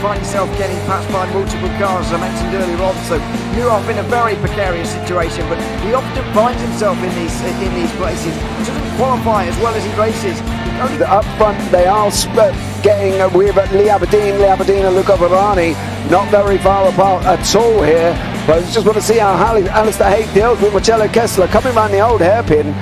Find yourself getting passed by multiple cars, as I mentioned earlier on. So you're off in a very precarious situation, but he often finds himself in these places. He doesn't qualify as well as he races. Up front they are getting with Lee Aberdeen and Luca Varani not very far apart at all here, but I just want to see how Alistair Hay deals with Marcello Kessler coming around the old hairpin.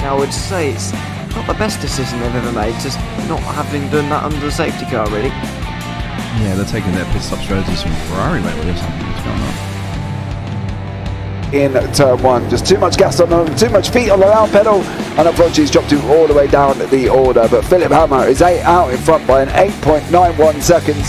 I would say it's not the best decision they've ever made, just not having done that under the safety car, really. Yeah, they're taking their pit stop strategies from Ferrari lately or something. What's going on? In turn one, just too much gas on them, too much feet on the loud pedal, and approaches dropped to all the way down the order. But Philip Hammer is out in front by an 8.91 seconds.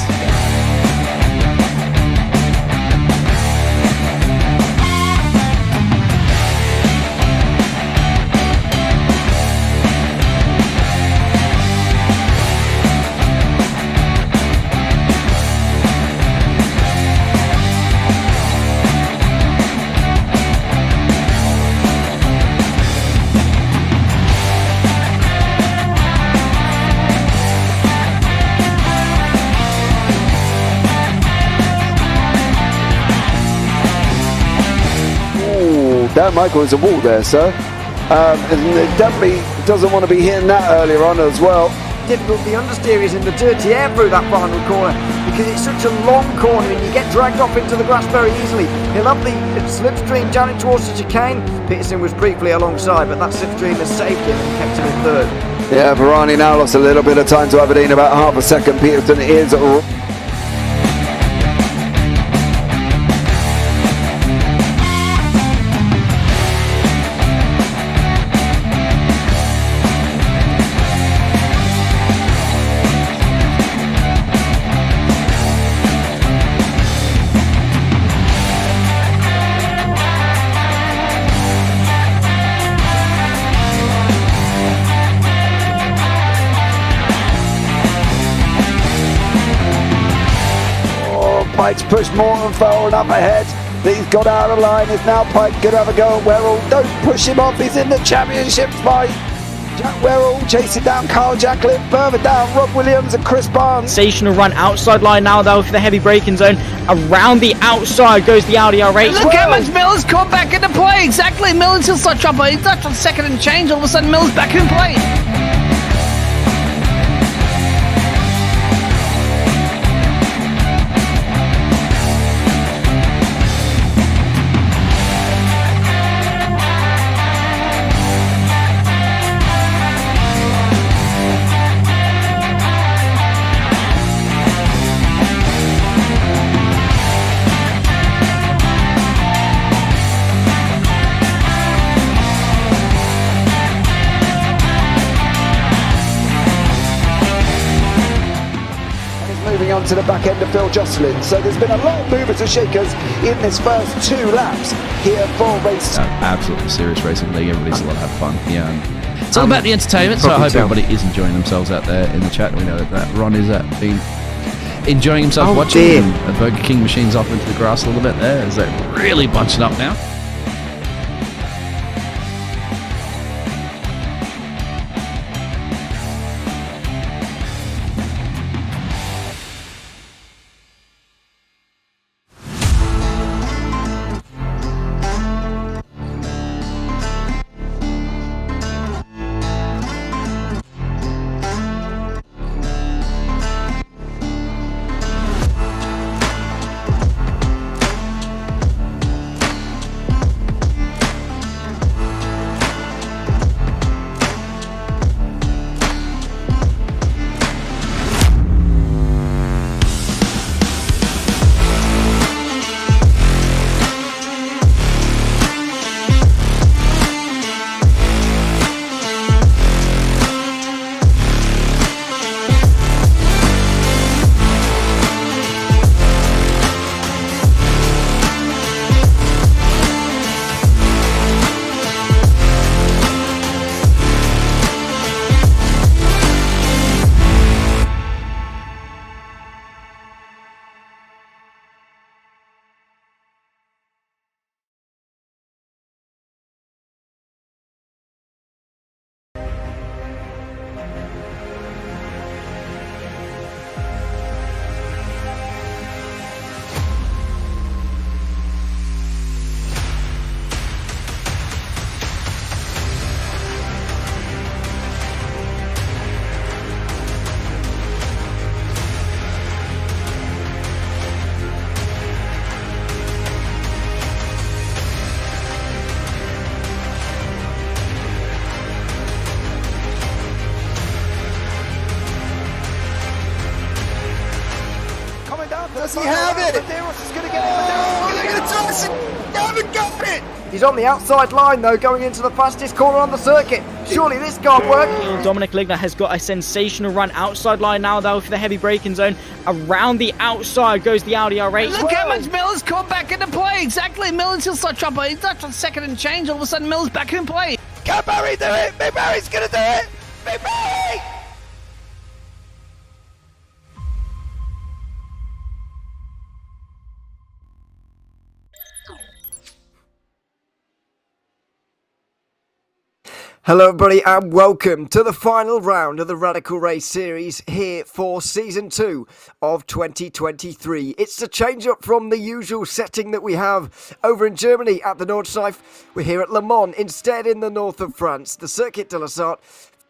Dan Michael is a wall there, sir. And definitely doesn't want to be hitting that earlier on as well. Difficult, the understeer is in the dirty air through that final corner because it's such a long corner and you get dragged off into the grass very easily. He'll have the slipstream down towards the chicane. Peterson was briefly alongside, but that slipstream has saved him and kept him in third. Yeah, Varani now lost a little bit of time to Aberdeen, about half a second. Peterson is Pike's pushed Morton forward up ahead. He's got out of line. Is now Pike going to have a go at Werrell? Don't push him off. He's in the championship fight. Jack Werrell chasing down Carl Jacklin. Further down, Rob Williams and Chris Barnes. Sensational run outside line now though for the heavy braking zone. Around the outside goes the Audi R8. Look how much Miller's come back into play. Exactly. Miller's still such up. He's touched on second and change. All of a sudden, Miller's back in play. Moving on to the back end of Phil Jocelyn. So there's been a lot of movers and shakers in this first 2 laps here for race. Absolutely serious racing league. Everybody's a lot of fun. Yeah, it's all about the entertainment. So I hope everybody is enjoying themselves out there in the chat. We know that Ron is been enjoying himself watching the Burger King machines off into the grass a little bit there as they're really bunching up now. Does he have it? Medeiros is going to get it. Medeiros is going to toss it. They haven't got it. He's on the outside line though, going into the fastest corner on the circuit. Surely this can't work. Dominic Ligner has got a sensational run outside line now though for the heavy braking zone. Around the outside goes the Audi R8. Look how much Miller's come back into play. Exactly. Miller's still start chopper. He's not on second and change. All of a sudden, Miller's back in play. Can Barry do it? Big Barry's going to do it. Big Barry! Hello everybody and welcome to the final round of the Radical Race series here for season 2 of 2023. It's a change up from the usual setting that we have over in Germany at the Nordschleife. We're here at Le Mans instead in the north of France, the Circuit de la Sarthe.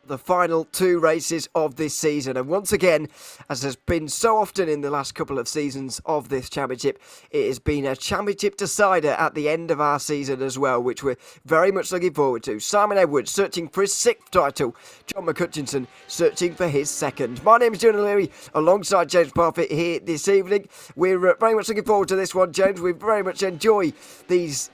The final 2 races of this season, and once again, as has been so often in the last couple of seasons of this championship, it has been a championship decider at the end of our season as well, which we're very much looking forward to. Simon Edwards searching for his 6th title, John McCutcheon searching for his 2nd. My name is Ewan O'Leary, alongside James Parfitt here this evening. We're very much looking forward to this one, James. We very much enjoy these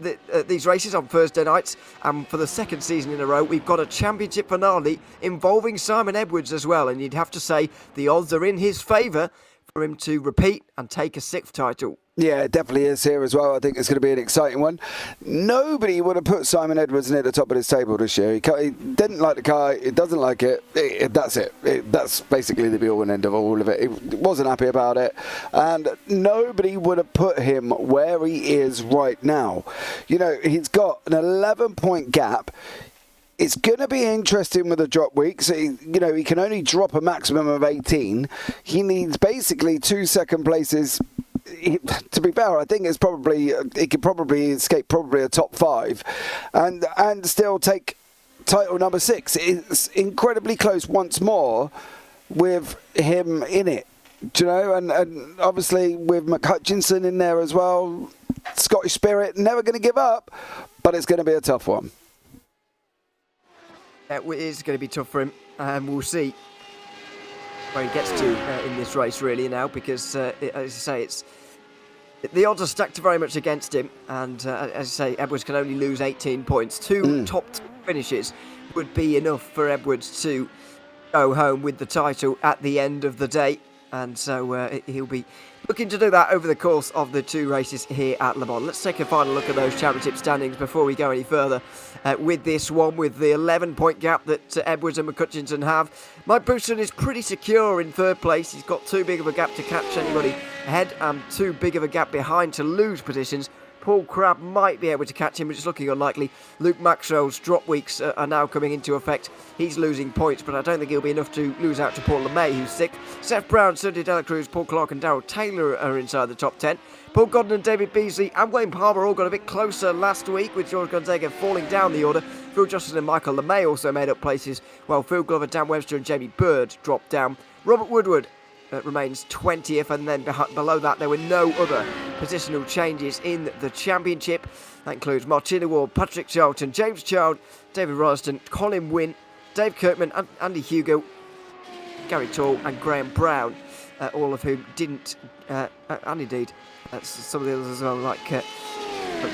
races on Thursday nights, and for the 2nd season in a row, we've got a championship finale involving Simon Edwards as well, and you'd have to say the odds are in his favour for him to repeat and take a 6th title. Yeah, it definitely is here as well. I think it's going to be an exciting one. Nobody would have put Simon Edwards near the top of his table this year. He didn't like the car. He doesn't like it. That's it. That's basically the be-all and end of all of it. He wasn't happy about it. And nobody would have put him where he is right now. You know, he's got an 11-point gap. It's going to be interesting with the drop weeks. He can only drop a maximum of 18. He needs basically 2 second places. To be fair, I think it's probably he could probably escape a top 5, and still take title number 6. It's incredibly close once more with him in it. Do you know, and obviously with McCutcheon in there as well. Scottish spirit, never going to give up, but it's going to be a tough one. It is going to be tough for him, and we'll see where he gets to in this race really now, because as I say, the odds are stacked very much against him, and as I say, Edwards can only lose 18 points. 2 top finishes would be enough for Edwards to go home with the title at the end of the day, and so he'll be looking to do that over the course of the 2 races here at Le Mans. Let's take a final look at those championship standings before we go any further with this one, with the 11-point gap that Edwards and McCutcheon have. Mike Bousson is pretty secure in 3rd place. He's got too big of a gap to catch anybody ahead and too big of a gap behind to lose positions. Paul Crabb might be able to catch him, but it's looking unlikely. Luke Maxwell's drop weeks are now coming into effect. He's losing points, but I don't think he'll be enough to lose out to Paul LeMay, who's 6th. Seth Brown, Sergio Dela Cruz, Paul Clark and Darrell Taylor are inside the top 10. Paul Godden and David Beasley and Wayne Palmer all got a bit closer last week, with George Gonzaga falling down the order. Phil Johnson and Michael LeMay also made up places, while Phil Glover, Dan Webster and Jamie Bird dropped down. Robert Woodward remains 20th, and then below that there were no other positional changes in the championship. That includes Martina Ward, Patrick Charlton, James Child, David Royston, Colin Wynn, Dave Kirkman, Andy Hugo, Gary Tall and Graham Brown, all of whom didn't, and indeed some of the others as well, like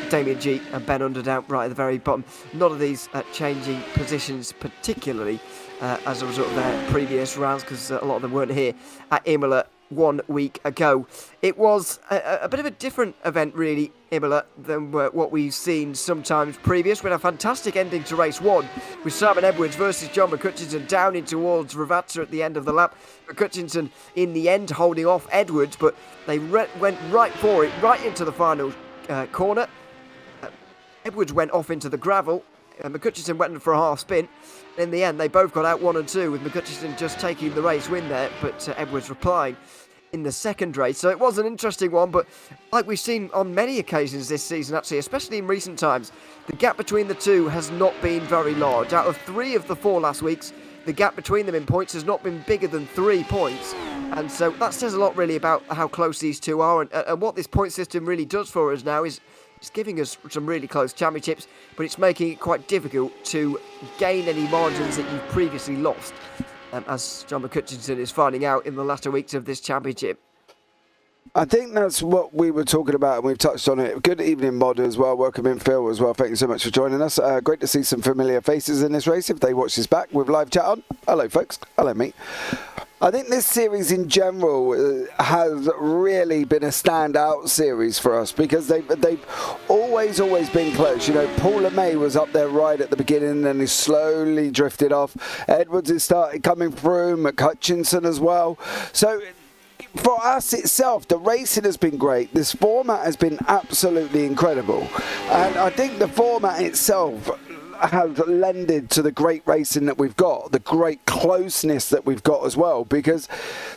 Damien G and Ben Underdown right at the very bottom. None of these changing positions particularly as a result of their previous rounds, because a lot of them weren't here at Imola 1 week ago. It was a bit of a different event really, Imola, than what we've seen sometimes previous. We had a fantastic ending to race 1 with Simon Edwards versus John McCutcheon down in towards Ravazza at the end of the lap. McCutcheon in the end holding off Edwards, but they went right for it, right into the final corner. Edwards went off into the gravel. McCutcheon went in for a half spin. In the end, they both got out 1 and 2, with McCutcheon just taking the race win there, but Edwards replying in the 2nd race. So it was an interesting one, but like we've seen on many occasions this season, actually, especially in recent times, the gap between the 2 has not been very large. Out of 3 of the 4 last weeks, the gap between them in points has not been bigger than 3 points. And so that says a lot really about how close these 2 are, and what this point system really does for us now is it's giving us some really close championships, but it's making it quite difficult to gain any margins that you've previously lost, as John McCutcheon is finding out in the latter weeks of this championship. I think that's what we were talking about, and we've touched on it. Good evening, Mod, as well. Welcome in, Phil, as well. Thank you so much for joining us. Great to see some familiar faces in this race. If they watch this back with live chat on. Hello, folks. Hello, mate. I think this series in general has really been a standout series for us because they've always been close. You know, Paul LeMay was up there right at the beginning and he slowly drifted off. Edwards has started coming through, McCutchinson as well. So for us itself, the racing has been great. This format has been absolutely incredible. And I think the format itself has lended to the great racing that we've got, the great closeness that we've got as well, because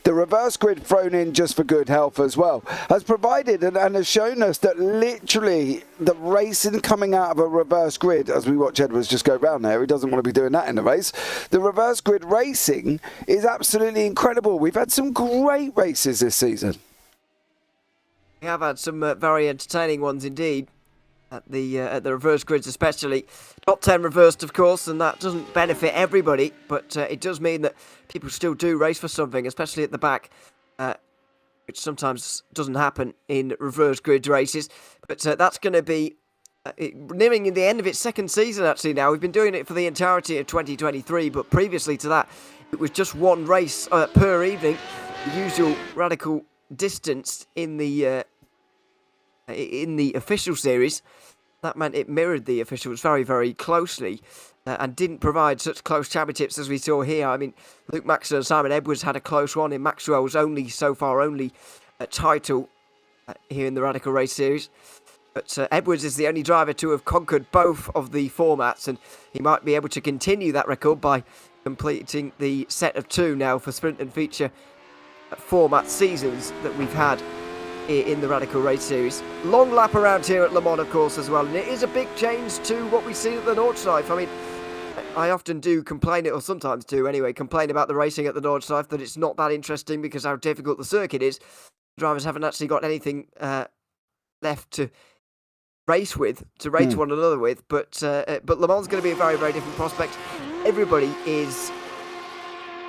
the reverse grid thrown in just for good health as well has provided and has shown us that literally the racing coming out of a reverse grid, as we watch Edwards just go round there, he doesn't want to be doing that in the race, the reverse grid racing is absolutely incredible. We've had some great races this season. We have had some very entertaining ones indeed. At the reverse grids especially. Top 10 reversed, of course, and that doesn't benefit everybody, but it does mean that people still do race for something, especially at the back, which sometimes doesn't happen in reverse grid races. But that's going to be nearing the end of its second season, actually, now. We've been doing it for the entirety of 2023, but previously to that, it was just one race per evening, the usual radical distance in the official series. That meant it mirrored the officials very, very closely and didn't provide such close championships as we saw here. I mean, Luke Maxwell and Simon Edwards had a close one in Maxwell's only title here in the Radical Race Series. But Edwards is the only driver to have conquered both of the formats, and he might be able to continue that record by completing the set of 2 now for Sprint and Feature format seasons that we've had in the Radical Race Series. Long lap around here at Le Mans, of course, as well, and it is a big change to what we see at the Nordschleife. I mean, I often do complain, or sometimes do anyway, complain about the racing at the Nordschleife, that it's not that interesting because how difficult the circuit is. Drivers haven't actually got anything left to race with, one another with, but Le Mans is going to be a very, very different prospect. Everybody is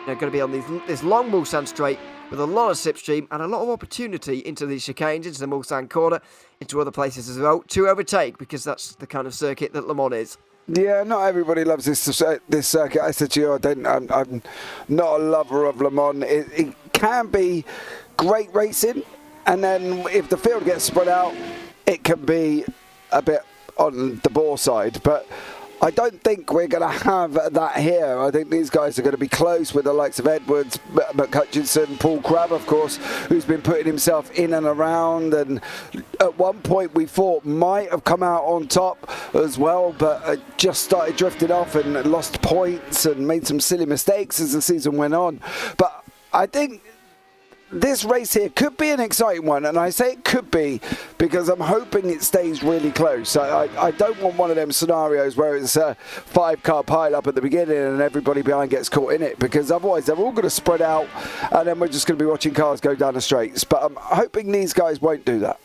going to be on this long Mulsanne straight with a lot of slipstream and a lot of opportunity into these chicanes, into the Mulsanne corner, into other places as well, to overtake, because that's the kind of circuit that Le Mans is. Yeah, not everybody loves this circuit. I said to you, I'm not a lover of Le Mans. It can be great racing, and then if the field gets spread out, it can be a bit on the bore side, but I don't think we're going to have that here. I think these guys are going to be close with the likes of Edwards, McCutchinson, Paul Crabb, of course, who's been putting himself in and around, and at one point we thought might have come out on top as well, but just started drifting off and lost points and made some silly mistakes as the season went on. But I think this race here could be an exciting one, and I say it could be because I'm hoping it stays really close. I don't want one of them scenarios where it's a 5-car pile-up at the beginning and everybody behind gets caught in it, because otherwise they're all going to spread out and then we're just going to be watching cars go down the straights. But I'm hoping these guys won't do that.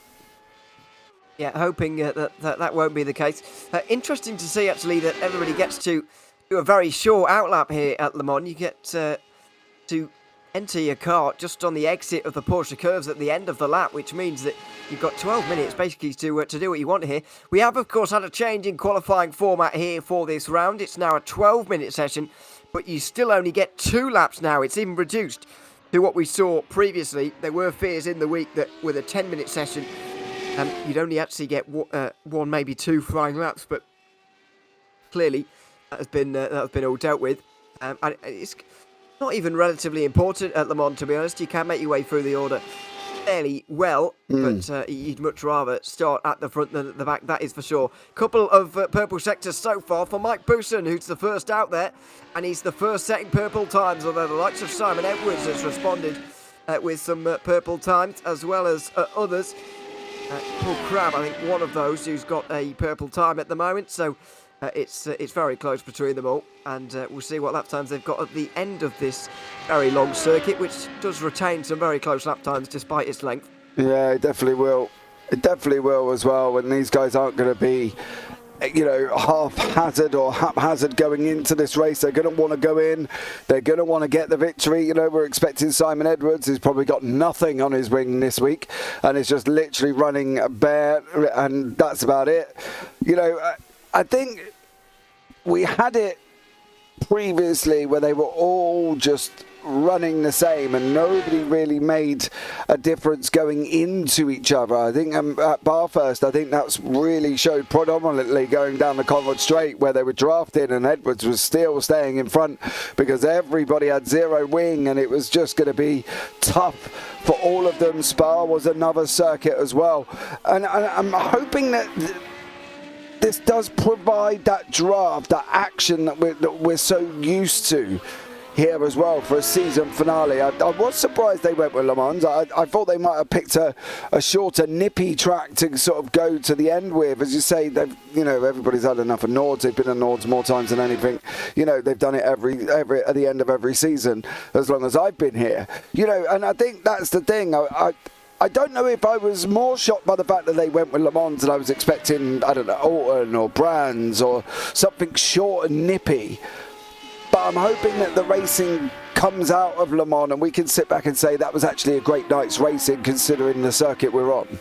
Yeah, hoping that won't be the case. Interesting to see, actually, that everybody gets to do a very short outlap here at Le Mans. You get to enter your car just on the exit of the Porsche curves at the end of the lap, which means that you've got 12 minutes basically to do what you want here. We have, of course, had a change in qualifying format here for this round. It's now a 12-minute session, but you still only get 2 laps now. It's even reduced to what we saw previously. There were fears in the week that with a 10-minute session, you'd only actually get 1, maybe 2 flying laps, but clearly that has been all dealt with. It's not even relatively important at Le Mans, to be honest. You can make your way through the order fairly well, but you'd much rather start at the front than at the back, that is for sure. Couple of purple sectors so far for Mike Bousson, who's the first out there, and he's the first setting purple times, although the likes of Simon Edwards has responded with some purple times, as well as others. Paul Crabb, I think, one of those who's got a purple time at the moment, so it's very close between them all, and we'll see what lap times they've got at the end of this very long circuit, which does retain some very close lap times despite its length. Yeah, it definitely will. It definitely will as well, and these guys aren't going to be haphazard or haphazard going into this race. They're going to want to go in. They're going to want to get the victory. We're expecting Simon Edwards, who's probably got nothing on his wing this week and is just literally running bare, and that's about it. I think we had it previously where they were all just running the same and nobody really made a difference going into each other. I think at Bathurst, I think that's really showed predominantly going down the Conrad Straight where they were drafted and Edwards was still staying in front because everybody had zero wing and it was just going to be tough for all of them. Spa was another circuit as well, and I'm hoping that this does provide that draft, that action that we're so used to here as well for a season finale. I was surprised they went with Le Mans. I thought they might have picked a shorter, nippy track to sort of go to the end with. As you say, they've, everybody's had enough of Nords. They've been in Nords more times than anything. They've done it every at the end of every season as long as I've been here. And I think that's the thing. I don't know if I was more shocked by the fact that they went with Le Mans than I was expecting, I don't know, Alton or Brands or something short and nippy. But I'm hoping that the racing comes out of Le Mans and we can sit back and say that was actually a great night's racing considering the circuit we're on.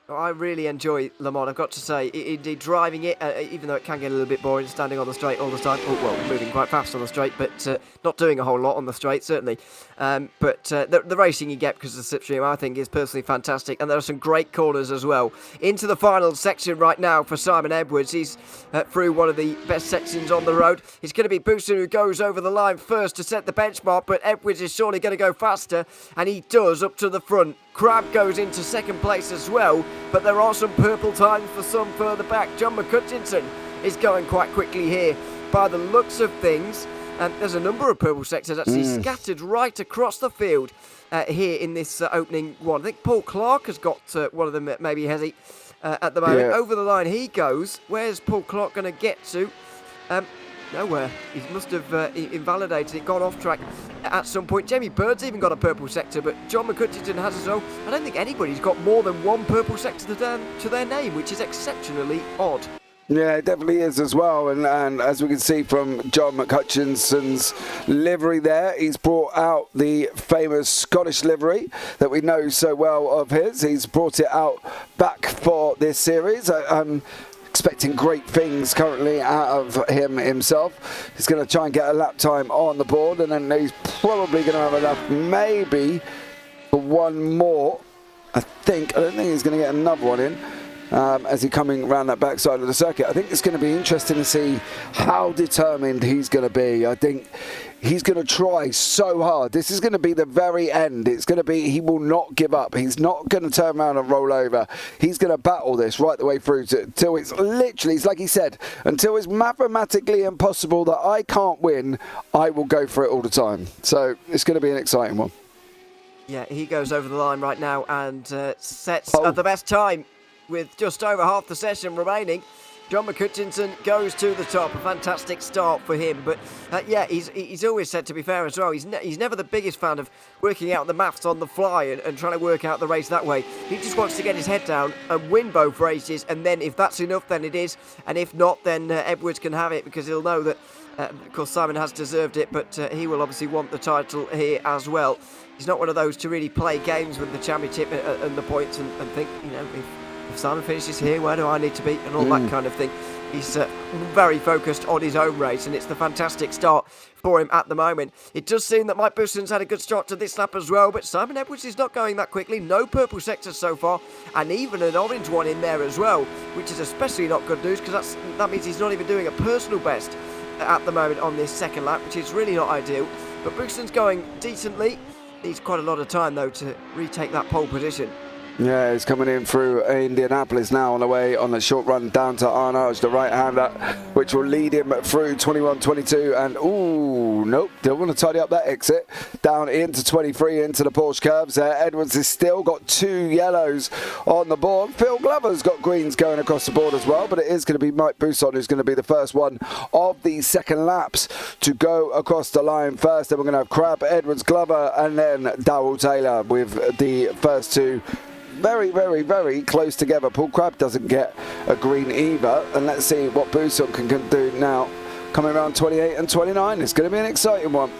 I really enjoy Le Mans, I've got to say. Indeed, driving it, even though it can get a little bit boring, standing on the straight all the time. Moving quite fast on the straight, but not doing a whole lot on the straight, certainly. But the racing you get because of the slipstream, I think, is personally fantastic. And there are some great corners as well. Into the final section right now for Simon Edwards. He's through one of the best sections on the road. It's going to be Bousson who goes over the line first to set the benchmark, but Edwards is surely going to go faster, and he does up to the front. Crab goes into second place as well, but there are some purple times for some further back. John McCutchinson is going quite quickly here by the looks of things. And there's a number of purple sectors actually scattered right across the field here in this opening one. I think Paul Clark has got one of them, maybe Hezzy, at the moment. Yeah. Over the line he goes. Where's Paul Clark going to get to? Nowhere. He must have invalidated it, gone off track at some point. Jamie Bird's even got a purple sector, but John McCutcheon has as well. I don't think anybody's got more than one purple sector to their name, which is exceptionally odd. Yeah, it definitely is as well. And as we can see from John McCutchinson's livery there, he's brought out the famous Scottish livery that we know so well of his. He's brought it out back for this series. I'm expecting great things currently out of him himself. He's going to try and get a lap time on the board, and then he's probably going to have enough maybe for one more. I don't think he's going to get another one in as he's coming around that backside of the circuit. I think it's going to be interesting to see how determined he's going to be. I think he's going to try so hard. This is going to be the very end. It's going to be, he will not give up. He's not going to turn around and roll over. He's going to battle this right the way through till it's literally, it's like he said, until it's mathematically impossible that I can't win, I will go for it all the time. So it's going to be an exciting one. Yeah, he goes over the line right now and sets at the best time with just over half the session remaining. John McCutchinson goes to the top. A fantastic start for him. But yeah, he's always said, to be fair as well, he's never the biggest fan of working out the maths on the fly and trying to work out the race that way. He just wants to get his head down and win both races. And then if that's enough, then it is. And if not, then Edwards can have it, because he'll know that, of course, Simon has deserved it, but he will obviously want the title here as well. He's not one of those to really play games with the championship and the points and think, if Simon finishes here, where do I need to be? And all that kind of thing. He's very focused on his own race, and it's the fantastic start for him at the moment. It does seem that Mike Busson's had a good start to this lap as well, but Simon Edwards is not going that quickly. No purple sectors so far, and even an orange one in there as well, which is especially not good news, because that means he's not even doing a personal best at the moment on this second lap, which is really not ideal. But Busson's going decently. Needs quite a lot of time, though, to retake that pole position. Yeah, he's coming in through Indianapolis now on the way on the short run down to Arnage, the right-hander, which will lead him through 21-22. And, nope, don't want to tidy up that exit. Down into 23, into the Porsche curves there. Edwards has still got 2 yellows on the board. Phil Glover's got greens going across the board as well, but it is going to be Mike Busson who's going to be the first one of the second laps to go across the line first. Then we're going to have Crabb, Edwards, Glover, and then Darrell Taylor with the first 2 very, very, very close together. Paul Crabb doesn't get a green either. And let's see what Buson can do now. Coming around 28 and 29. It's going to be an exciting one.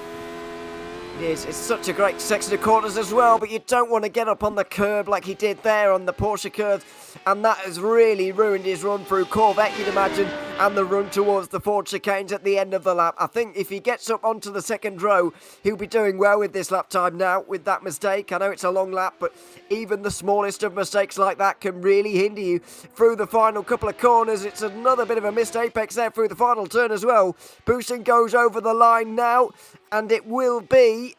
It is. It's such a great section of corners as well, but you don't want to get up on the curb like he did there on the Porsche curve, and that has really ruined his run through Corvette, you'd imagine, and the run towards the Ford chicanes at the end of the lap. I think if he gets up onto the second row, he'll be doing well with this lap time now with that mistake. I know it's a long lap, but even the smallest of mistakes like that can really hinder you through the final couple of corners. It's another bit of a missed apex there through the final turn as well. Buson goes over the line now, and it will be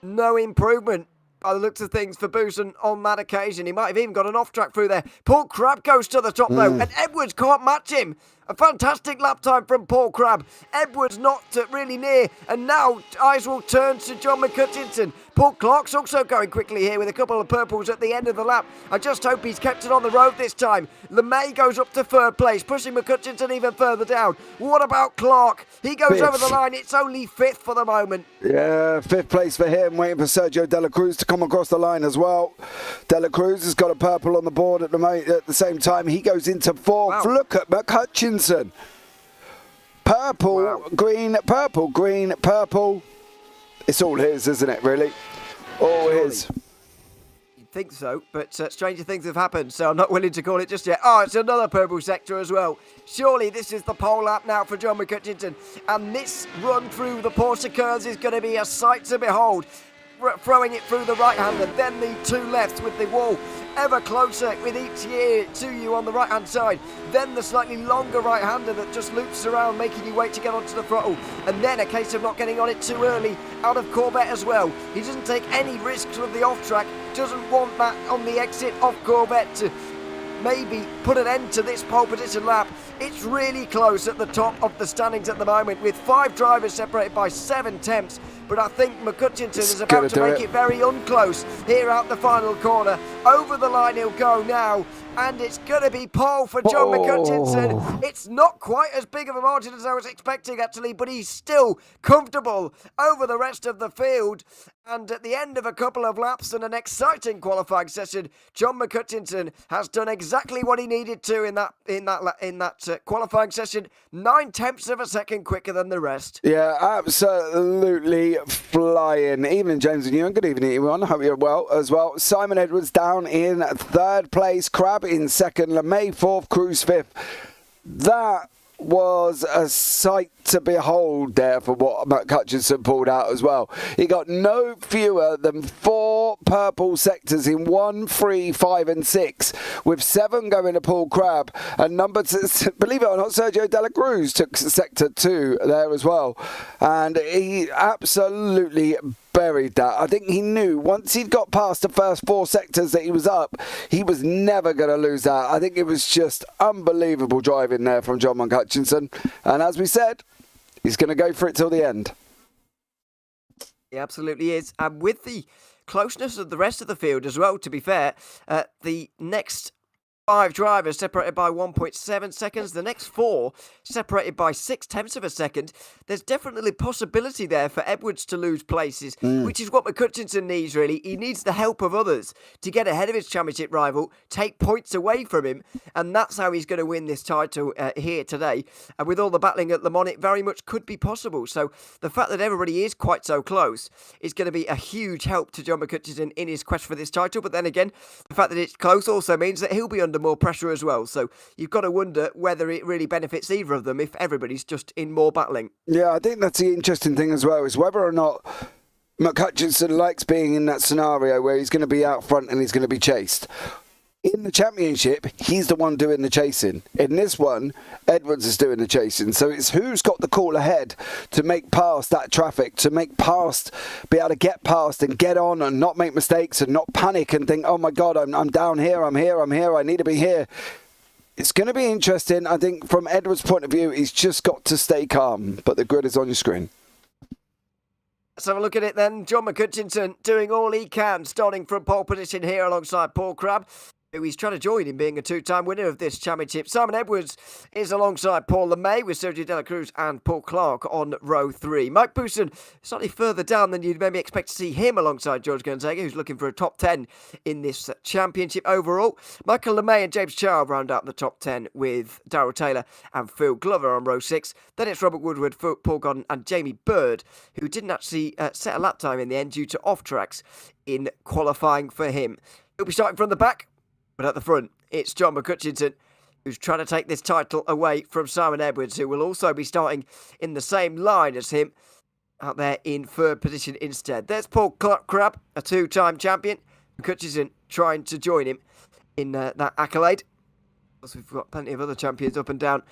no improvement by the looks of things for Buson on that occasion. He might have even got an off-track through there. Paul Crabb goes to the top though, and Edwards can't match him. A fantastic lap time from Paul Crabb. Edwards not really near, and now eyes will turn to John McCutcheon. Paul Clark's also going quickly here with a couple of purples at the end of the lap. I just hope he's kept it on the road this time. LeMay goes up to third place, pushing McCutcheon even further down. What about Clark? He goes Fifth. over the line. It's only fifth for the moment. Yeah, fifth place for him, waiting for Sergio De La Cruz to come across the line as well. De La Cruz has got a purple on the board at the same time. He goes into fourth. Wow. Look at McCutcheon. Purple, Wow. green, purple, green, purple. It's all his, isn't it, really? All his. You'd think so, but stranger things have happened, so I'm not willing to call it just yet. Oh, it's another purple sector as well. Surely this is the pole lap now for John McCutcheon, and this run through the Porsche curves is going to be a sight to behold. Throwing it through the right hand, and then the two lefts with the wall ever closer with each year to you on the right hand side, then the slightly longer right hander that just loops around, making you wait to get onto the throttle, and then a case of not getting on it too early out of Corvette as well. He doesn't take any risks with the off track, doesn't want that on the exit of Corvette to maybe put an end to this pole position lap. It's really close at the top of the standings at the moment, with 5 drivers separated by 7 tenths. But I think McCutcheon is about to make it very unclose here out the final corner. Over the line he'll go now, and it's going to be pole for John McCutcheon. It's not quite as big of a margin as I was expecting, actually, but he's still comfortable over the rest of the field. And at the end of a couple of laps and an exciting qualifying session, John McCutcheon has done exactly what he needed to in that qualifying session. 9 tenths of a second quicker than the rest. Yeah, absolutely flying. Evening, James and Ewan. Good evening, everyone. Hope you're well as well. Simon Edwards down in third place. Crabb in second. LeMay fourth. Cruz fifth. That was a sight to behold there for what McCutcheon pulled out as well. He got no fewer than 4 purple sectors in 1, 3, 5 and 6, with 7 going to Paul Crabb, and believe it or not, Sergio De La Cruz took sector 2 there as well, and he absolutely buried that. I think he knew once he'd got past the first 4 sectors that he was up, he was never going to lose that. I think it was just unbelievable driving there from John McCutcheon, and as we said, he's going to go for it till the end. He absolutely is. And with the closeness of the rest of the field as well, to be fair, the next 5 drivers separated by 1.7 seconds. The next 4 separated by 6 tenths of a second. There's definitely possibility there for Edwards to lose places, which is what McCutcheon needs, really. He needs the help of others to get ahead of his championship rival, take points away from him, and that's how he's going to win this title here today. And with all the battling at Le Mans, it very much could be possible. So the fact that everybody is quite so close is going to be a huge help to John McCutcheon in his quest for this title. But then again, the fact that it's close also means that he'll be under more pressure as well. So you've got to wonder whether it really benefits either of them if everybody's just in more battling. Yeah, I think that's the interesting thing as well, is whether or not McCutcheon likes being in that scenario where he's going to be out front and he's going to be chased. In the championship, he's the one doing the chasing. In this one, Edwards is doing the chasing. So it's who's got the call ahead to make past that traffic, to make past, be able to get past and get on and not make mistakes and not panic and think, oh my God, I'm down here, I'm here, I need to be here. It's going to be interesting. I think from Edwards' point of view, he's just got to stay calm. But the grid is on your screen. Let's have a look at it then. John McCutcheon doing all he can, starting from pole position here alongside Paul Crabb. who he's trying to join in being a two-time winner of this championship. Simon Edwards is alongside Paul LeMay with Sergio De La Cruz and Paul Clark on row 3. Mike Bousson slightly further down than you'd maybe expect to see him alongside George Gonzaga, who's looking for a top 10 in this championship overall. Michael LeMay and James Child round out the top 10 with Darryl Taylor and Phil Glover on row 6. Then it's Robert Woodward, Paul Godden and Jamie Bird, who didn't actually set a lap time in the end due to off-tracks in qualifying for him. He'll be starting from the back. But at the front, it's John McCutcheon, who's trying to take this title away from Simon Edwards, who will also be starting in the same line as him, out there in third position instead. There's Paul Crabb, a two-time champion. McCutcheon trying to join him in that accolade. Plus, we've got plenty of other champions up and down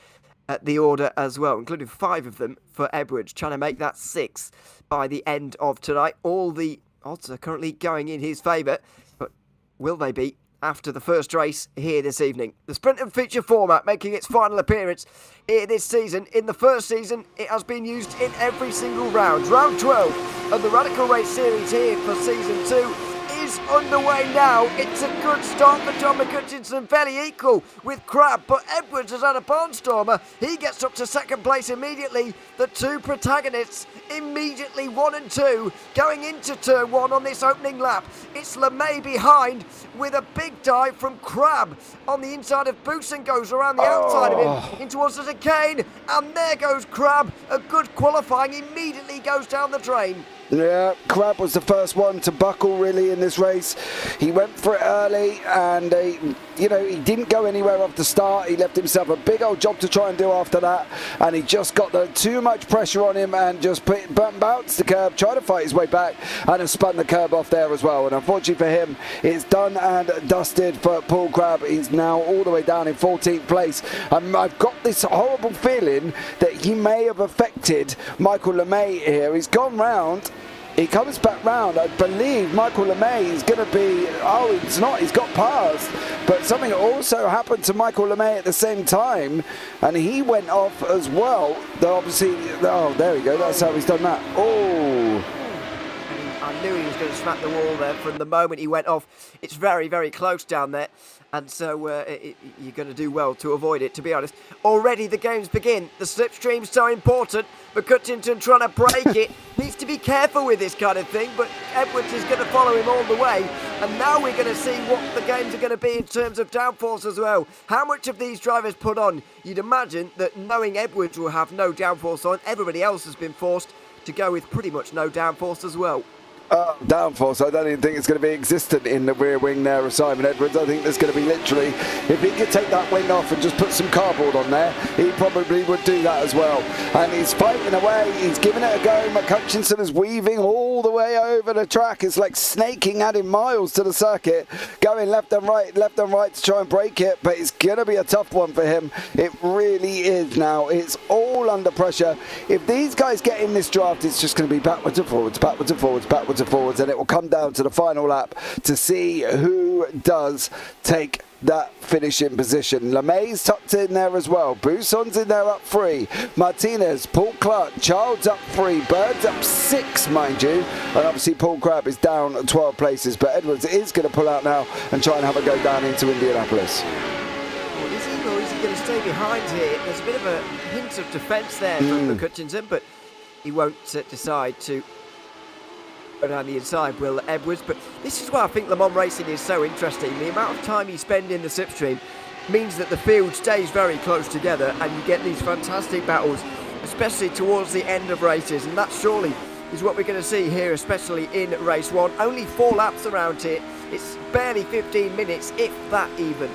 the order as well, including 5 of them for Edwards, trying to make that 6 by the end of tonight. All the odds are currently going in his favour, but will they be after the first race here this evening? The sprint and feature format making its final appearance here this season. In the first season, it has been used in every single round. Round 12 of the Radical Race Series here for season 2 is underway now. It's a good start for John McCutcheon, fairly equal with Crabb, but Edwards has had a barnstormer. He gets up to second place immediately. The two protagonists immediately 1 and 2 going into turn 1 on this opening lap. It's LeMay behind with a big dive from Crabb on the inside of Bousson, goes around the outside of him in towards the chicane, and there goes Crabb. A good qualifying, immediately goes down the drain. Yeah, Crabb was the first one to buckle really in this race. He went for it early and, he didn't go anywhere off the start. He left himself a big old job to try and do after that, and he just got too much pressure on him and just bounced the curb, tried to fight his way back, and has spun the curb off there as well. And unfortunately for him, it's done and dusted for Paul Crabb. He's now all the way down in 14th place. I've got this horrible feeling that he may have affected Michael LeMay here. He's gone round. He comes back round. I believe Michael LeMay is going to be... Oh, he's not. He's got past. But something also happened to Michael LeMay at the same time, and he went off as well. Though obviously... Oh, there we go. That's how he's done that. Oh... I knew he was going to smack the wall there from the moment he went off. It's very, very close down there. And so you're going to do well to avoid it, to be honest. Already the games begin. The slipstream's so important. McCutcheon trying to break it. Needs to be careful with this kind of thing, but Edwards is going to follow him all the way. And now we're going to see what the games are going to be in terms of downforce as well. How much of these drivers put on? You'd imagine that knowing Edwards will have no downforce on, everybody else has been forced to go with pretty much no downforce as well. Downforce, I don't even think it's going to be existent in the rear wing there of Simon Edwards. I think there's going to be literally, if he could take that wing off and just put some cardboard on there, he probably would do that as well. And he's fighting away, he's giving it a go. McCutcheon is weaving all the way over the track. It's like snaking, adding miles to the circuit, going left and right to try and break it, but it's going to be a tough one for him. It really is now. It's all under pressure. If these guys get in this draft, it's just going to be backwards and forwards, backwards and forwards, backwards and forwards, and it will come down to the final lap to see who does take that finishing position. LeMay's tucked in there as well. Bousson's in there up 3. Martinez, Paul Clark, Child's up 3. Bird's up 6, mind you. And obviously Paul Crabb is down 12 places. But Edwards is going to pull out now and try and have a go down into Indianapolis. Well, is he or is he going to stay behind here? There's a bit of a hint of defence there from McCutcheon, but he won't decide to around the inside, will Edwards. But this is why I think Le Mans racing is so interesting. The amount of time you spend in the slipstream means that the field stays very close together and you get these fantastic battles, especially towards the end of races, and that surely is what we're going to see here, especially in race 1. Only 4 laps around here. It's barely 15 minutes, if that even,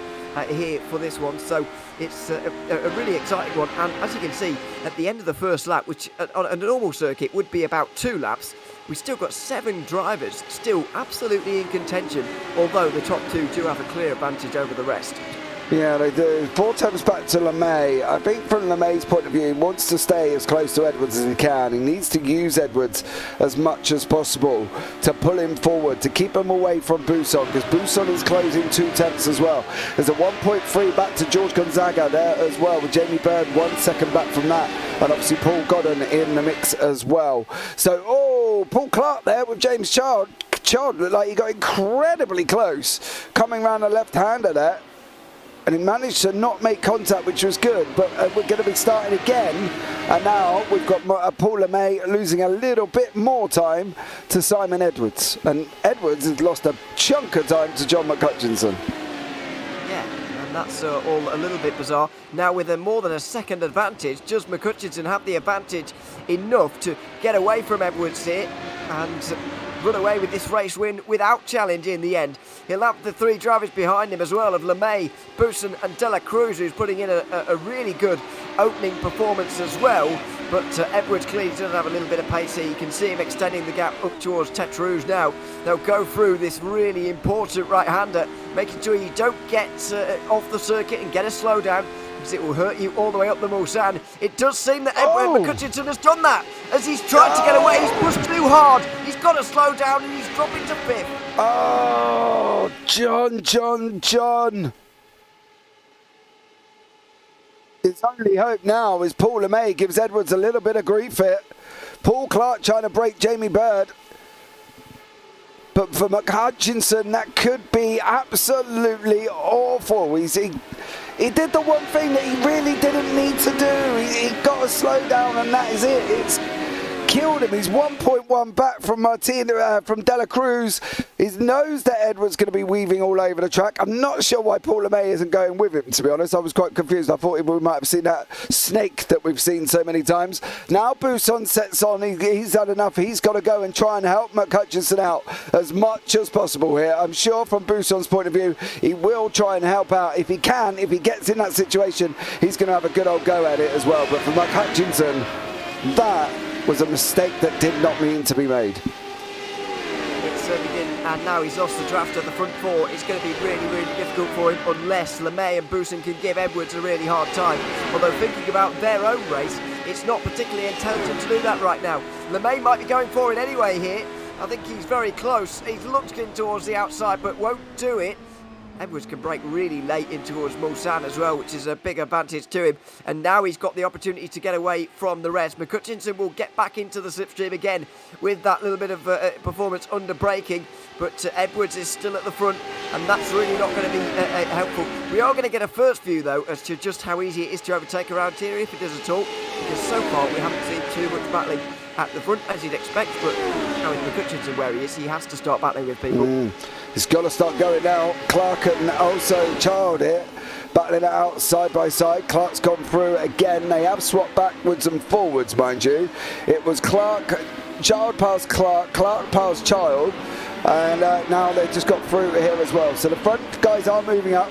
here for this one. So it's a really exciting one, and as you can see at the end of the first lap, which on a normal circuit would be about 2 laps, we've still got 7 drivers still absolutely in contention, although the top 2 do have a clear advantage over the rest. Yeah, they do. 4 times back to LeMay. I think from LeMay's point of view, he wants to stay as close to Edwards as he can. He needs to use Edwards as much as possible to pull him forward, to keep him away from Bousson, because Bousson is closing 2 tenths as well. There's a 1.3 back to George Gonzaga there as well, with Jamie Bird 1 second back from that, and obviously Paul Godden in the mix as well. So, Paul Clark there with James Child Child looked like he got incredibly close coming around the left-hander there. And he managed to not make contact, which was good. But we're going to be starting again. And now we've got Paul LeMay losing a little bit more time to Simon Edwards. And Edwards has lost a chunk of time to John McHutchinson. Yeah, and that's all a little bit bizarre. Now with a more than a second advantage, does McHutchinson have the advantage enough to get away from Edwards here and run away with this race win without challenge in the end? He'll have the three drivers behind him as well of LeMay, Bousson and De La Cruz, who's putting in a really good opening performance as well. But Edwards clearly does have a little bit of pace here. You can see him extending the gap up towards Tetrouge now. They'll go through this really important right-hander, making sure you don't get off the circuit and get a slowdown, because it will hurt you all the way up the Mulsanne. It does seem that Edward McHutchinson has done that. As he's tried to get away, he's pushed too hard. He's got to slow down and he's dropping to fifth. Oh, John. His only hope now is Paul LeMay gives Edwards a little bit of grief here. Paul Clark trying to break Jamie Bird. But for McHutchinson, that could be absolutely awful. He did the one thing that he really didn't need to do. He got to slow down, and that is it. It's killed him. He's 1.1 back from from De La Cruz. He knows that Edwards going to be weaving all over the track. I'm not sure why Paul LeMay isn't going with him, to be honest. I was quite confused. I thought we might have seen that snake that we've seen so many times. Now Bousson sets on. He's had enough. He's got to go and try and help McHutchinson out as much as possible here. I'm sure from Bousson's point of view, he will try and help out if he can. If he gets in that situation, he's going to have a good old go at it as well. But for McHutchinson, that was a mistake that did not mean to be made. It certainly didn't, and now he's lost the draft of the front four. It's going to be really, really difficult for him unless LeMay and Bousson can give Edwards a really hard time. Although thinking about their own race, it's not particularly intelligent to do that right now. LeMay might be going for it anyway here. I think he's very close. He's looking towards the outside but won't do it. Edwards can break really late in towards Mulsanne as well, which is a big advantage to him. And now he's got the opportunity to get away from the rest. McHutchinson will get back into the slipstream again with that little bit of performance under braking. But Edwards is still at the front, and that's really not going to be helpful. We are going to get a first view, though, as to just how easy it is to overtake around here, if it does at all. Because so far we haven't seen too much battling at the front, as you'd expect. But now with McHutchinson where he is, he has to start battling with people. He's got to start going now. Clark and also Child here, battling it out side by side. Clark's gone through again. They have swapped backwards and forwards, mind you. It was Clark, Child past Clark, Clark past Child, and now they've just got through here as well. So the front guys are moving up.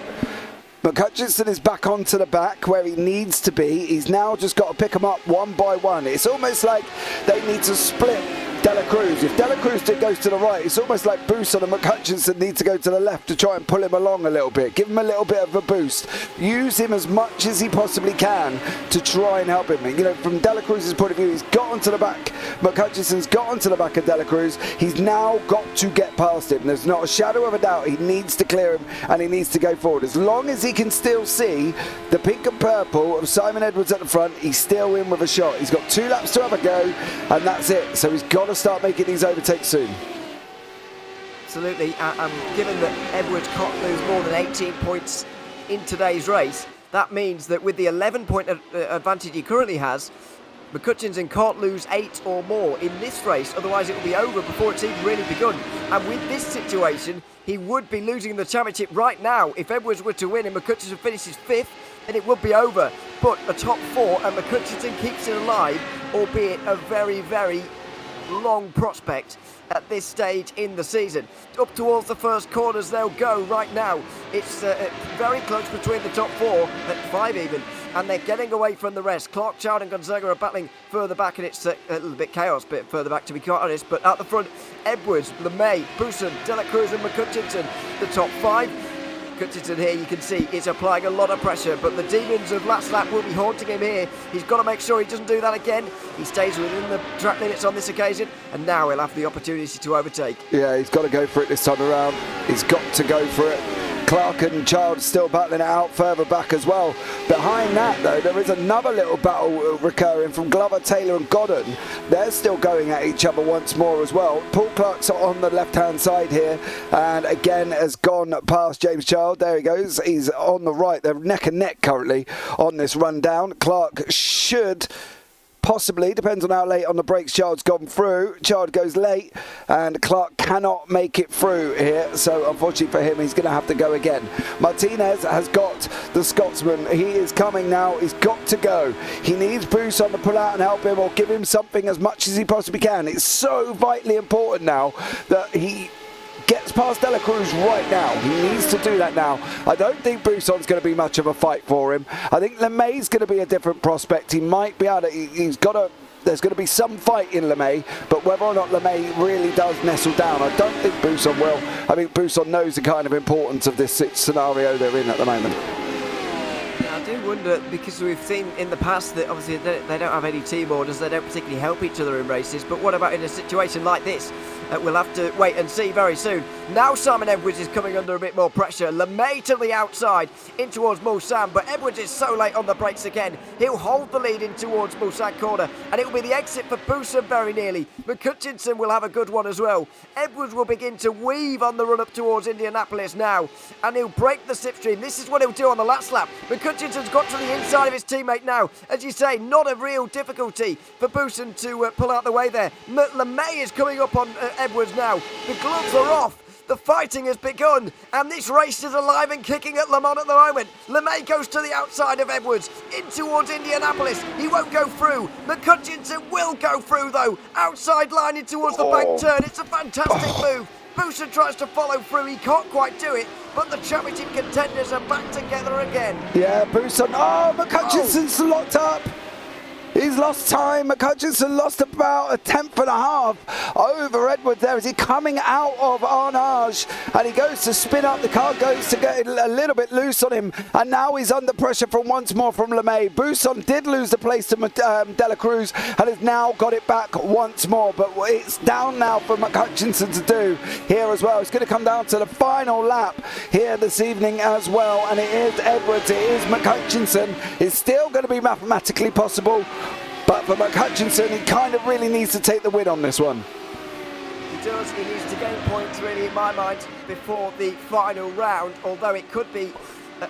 McHutchinson is back onto the back where he needs to be. He's now just got to pick them up one by one. It's almost like they need to split De La Cruz. If De La Cruz goes to the right, it's almost like Bousson and McHutchinson need to go to the left to try and pull him along a little bit. Give him a little bit of a boost. Use him as much as he possibly can to try and help him. You know, from De La Cruz's point of view, he's got onto the back. McHutchinson's got onto the back of De La Cruz. He's now got to get past him. There's not a shadow of a doubt. He needs to clear him and he needs to go forward. As long as he can still see the pink and purple of Simon Edwards at the front, he's still in with a shot. He's got 2 laps to have a go, and that's it. So he's got to start making these overtakes soon. Absolutely, and given that Edwards can't lose more than 18 points in today's race, that means that with the 11-point advantage he currently has, McHutchinson can't lose 8 or more in this race, otherwise it will be over before it's even really begun. And with this situation, he would be losing the championship right now. If Edwards were to win and McHutchinson finishes 5th, then it would be over. But a top 4 and McHutchinson keeps it alive, albeit a very, very long prospect at this stage in the season. Up towards the first corners they'll go right now. It's very close between the top 4, at 5 even, and they're getting away from the rest. Clark, Child and Gonzaga are battling further back, and it's a little bit chaos, bit further back to be quite honest. But at the front, Edwards, LeMay, Bousson, De La Cruz and McHutchinson, the top 5. McHutchinson here, you can see, is applying a lot of pressure, but the demons of last lap will be haunting him here. He's got to make sure he doesn't do that again. He stays within the track limits on this occasion, and now he'll have the opportunity to overtake. Yeah, he's got to go for it this time around. He's got to go for it. Clark and Child still battling it out further back as well. Behind that, though, there is another little battle recurring from Glover, Taylor and Godden. They're still going at each other once more as well. Paul Clark's on the left-hand side here, and again has gone past James Child. There he goes. He's on the right. They're neck and neck currently on this rundown. Clark should... possibly, depends on how late on the brakes Child's gone through. Child goes late and Clark cannot make it through here, so unfortunately for him he's going to have to go again. Martinez has got the Scotsman. He is coming now. He's got to go. He needs Bruce on to pull out and help him or give him something as much as he possibly can. It's so vitally important now that he gets past De La Cruz right now. He needs to do that now. I don't think Bousson's going to be much of a fight for him. I think LeMay's going to be a different prospect. He might be able to, he's got to, there's going to be some fight in LeMay, but whether or not LeMay really does nestle down, I don't think Bousson will. I think Bousson knows the kind of importance of this scenario they're in at the moment. I do wonder, because we've seen in the past that obviously they don't have any team orders, they don't particularly help each other in races, but what about in a situation like this? We'll have to wait and see very soon. Now Simon Edwards is coming under a bit more pressure. LeMay to the outside, in towards Mulsanne, but Edwards is so late on the brakes again. He'll hold the lead in towards Mulsanne corner, and it will be the exit for Bousson very nearly. McCutchinson will have a good one as well. Edwards will begin to weave on the run up towards Indianapolis now, and he'll break the slipstream. This is what he'll do on the last lap. McCutchinson's got to the inside of his teammate now. As you say, not a real difficulty for Bousson to pull out the way there. LeMay is coming up on Edwards now. The gloves are off. The fighting has begun, and this race is alive and kicking at Le Mans at the moment. LeMay goes to the outside of Edwards, in towards Indianapolis. He won't go through. McCutchinson will go through, though. Outside line in towards the bank turn. It's a fantastic move. Bousson tries to follow through. He can't quite do it, but the championship contenders are back together again. Yeah, Bousson. Oh, McCutchinson's locked up. He's lost time. McCutchinson lost about a tenth and a half over Edwards there as he's coming out of Arnage, and he goes to spin up. The car goes to get a little bit loose on him, and now he's under pressure from once more from LeMay. Bousson did lose the place to De La Cruz and has now got it back once more, but it's down now for McCutchinson to do here as well. It's going to come down to the final lap here this evening as well, and it is Edwards, it is McCutchinson. It's still going to be mathematically possible, but for McCutchinson, he kind of really needs to take the win on this one. He does. He needs to gain points, really, in my mind, before the final round, although it could be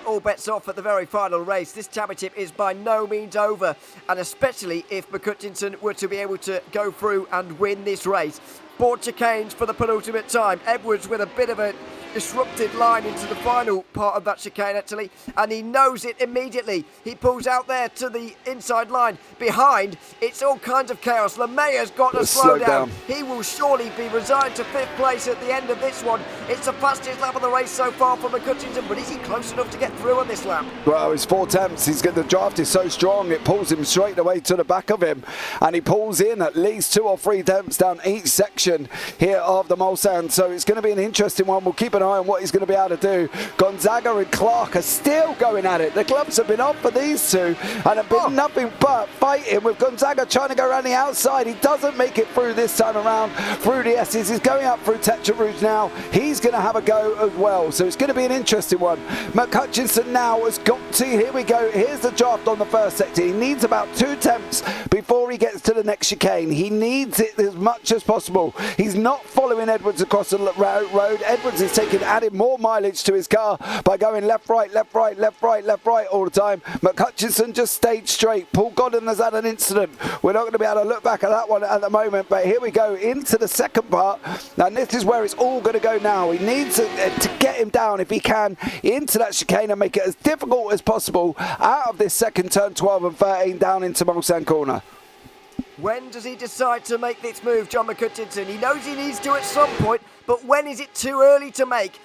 all bets off at the very final race. This championship is by no means over, and especially if McCutchinson were to be able to go through and win this race. Board chicanes for the penultimate time. Edwards with a bit of a disrupted line into the final part of that chicane, actually, and he knows it immediately. He pulls out there to the inside line. Behind, it's all kinds of chaos. LeMay has got to slow down. He will surely be resigned to 5th place at the end of this one. It's the fastest lap of the race so far for McCutchinson, but is he close enough to get through on this lap? Well, it's 4 attempts. The draft is so strong, it pulls him straight away to the back of him, and he pulls in at least 2 or 3 attempts down each section here of the Mulsanne, so it's going to be an interesting one. We'll keep an eye on what he's going to be able to do. Gonzaga and Clark are still going at it. The gloves have been off for these two and have been nothing but fighting, with Gonzaga trying to go around the outside. He doesn't make it through this time around through the S's. He's going up through Tetra Rouge now. He's going to have a go as well, so it's going to be an interesting one. McCutchinson now has got to, here we go, here's the draft on the first sector. He needs about 2 attempts before he gets to the next chicane. He needs it as much as possible. He's not following Edwards across the road. Edwards is adding more mileage to his car by going left, right, left, right, left, right, left, right all the time. McCutchinson just stayed straight. Paul Godden has had an incident. We're not going to be able to look back at that one at the moment, but here we go into the second part, and this is where it's all going to go now. He needs to get him down, if he can, into that chicane and make it as difficult as possible out of this second turn 12 and 13 down into Mulsanne corner. When does he decide to make this move, John McCutchinson? He knows he needs to at some point, but when is it too early to make?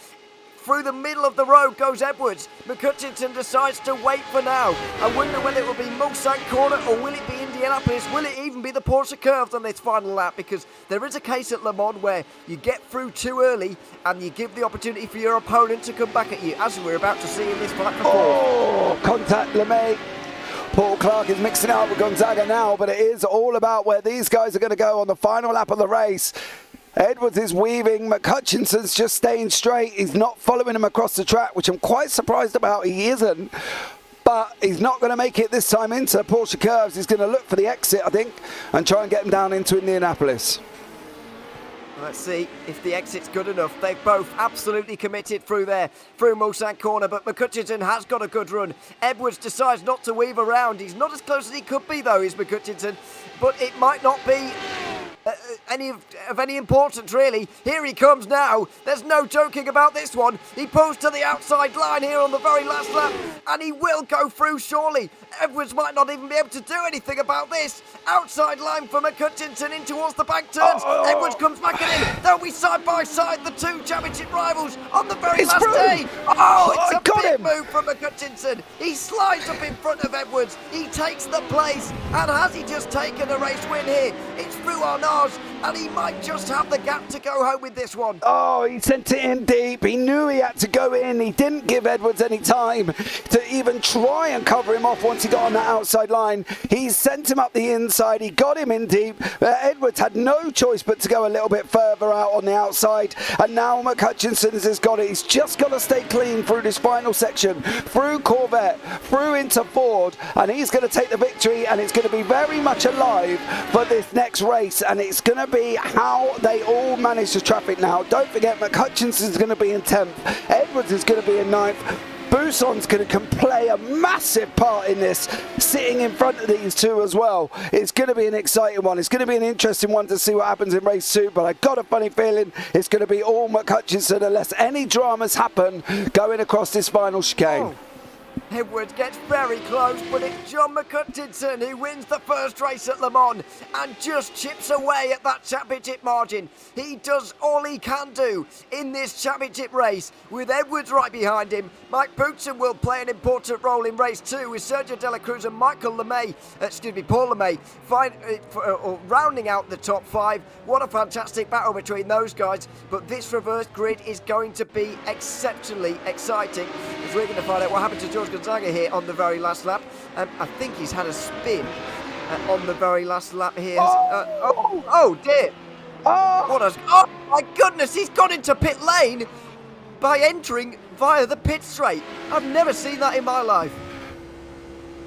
Through the middle of the road goes Edwards. McCutchinson decides to wait for now. I wonder whether it will be Mulsanne corner or will it be Indianapolis? Will it even be the Porsche curves on this final lap? Because there is a case at Le Mans where you get through too early and you give the opportunity for your opponent to come back at you, as we're about to see in this lap before. Oh, contact LeMay. Paul Clark is mixing out with Gonzaga now, but it is all about where these guys are going to go on the final lap of the race. Edwards is weaving. McHutchinson's just staying straight. He's not following him across the track, which I'm quite surprised about. He isn't. But he's not going to make it this time into Porsche curves. He's going to look for the exit, I think, and try and get him down into Indianapolis. Let's see if the exit's good enough. They've both absolutely committed through there, through Mulsanne corner, but McHutchinson has got a good run. Edwards decides not to weave around. He's not as close as he could be, though, is McHutchinson, but it might not be of any importance, really. Here he comes now. There's no joking about this one. He pulls to the outside line here on the very last lap, and he will go through, surely. Edwards might not even be able to do anything about this. Outside line for McHutchinson in towards the bank turns. Edwards comes back in. They'll be side by side, the two championship rivals on the very last day. Oh, it's a big move from McHutchinson. He slides up in front of Edwards. He takes the place, and has he just taken a race win here? It's through Arnaud's, and he might just have the gap to go home with this one. Oh, he sent it in deep. He knew he had to go in. He didn't give Edwards any time to even try and cover him off once he got on that outside line. He sent him up the inside. He got him in deep. Edwards had no choice but to go a little bit further out on the outside. And now McHutchinson has got it. He's just got to stay clean through this final section, through Corvette, through into Ford, and he's going to take the victory, and it's going to be very much alive for this next race, and it's going to be how they all manage the traffic now. Don't forget, McHutchinson's going to be in 10th. Edwards is going to be in 9th. Buson's can play a massive part in this, sitting in front of these two as well. It's going to be an exciting one. It's going to be an interesting one to see what happens in race 2, but I got a funny feeling it's going to be all McHutchinson unless any dramas happen going across this final chicane. Oh. Edwards gets very close, but it's John McHutchinson who wins the first race at Le Mans and just chips away at that championship margin. He does all he can do in this championship race with Edwards right behind him. Mike Boutsen will play an important role in race 2 with Sergio De La Cruz and Paul LeMay, rounding out the top 5. What a fantastic battle between those guys, but this reverse grid is going to be exceptionally exciting as we're going to find out what happened to George Gonzaga here on the very last lap. I think he's had a spin on the very last lap here. Oh dear. Oh my goodness, he's gone into pit lane by entering via the pit straight. I've never seen that in my life.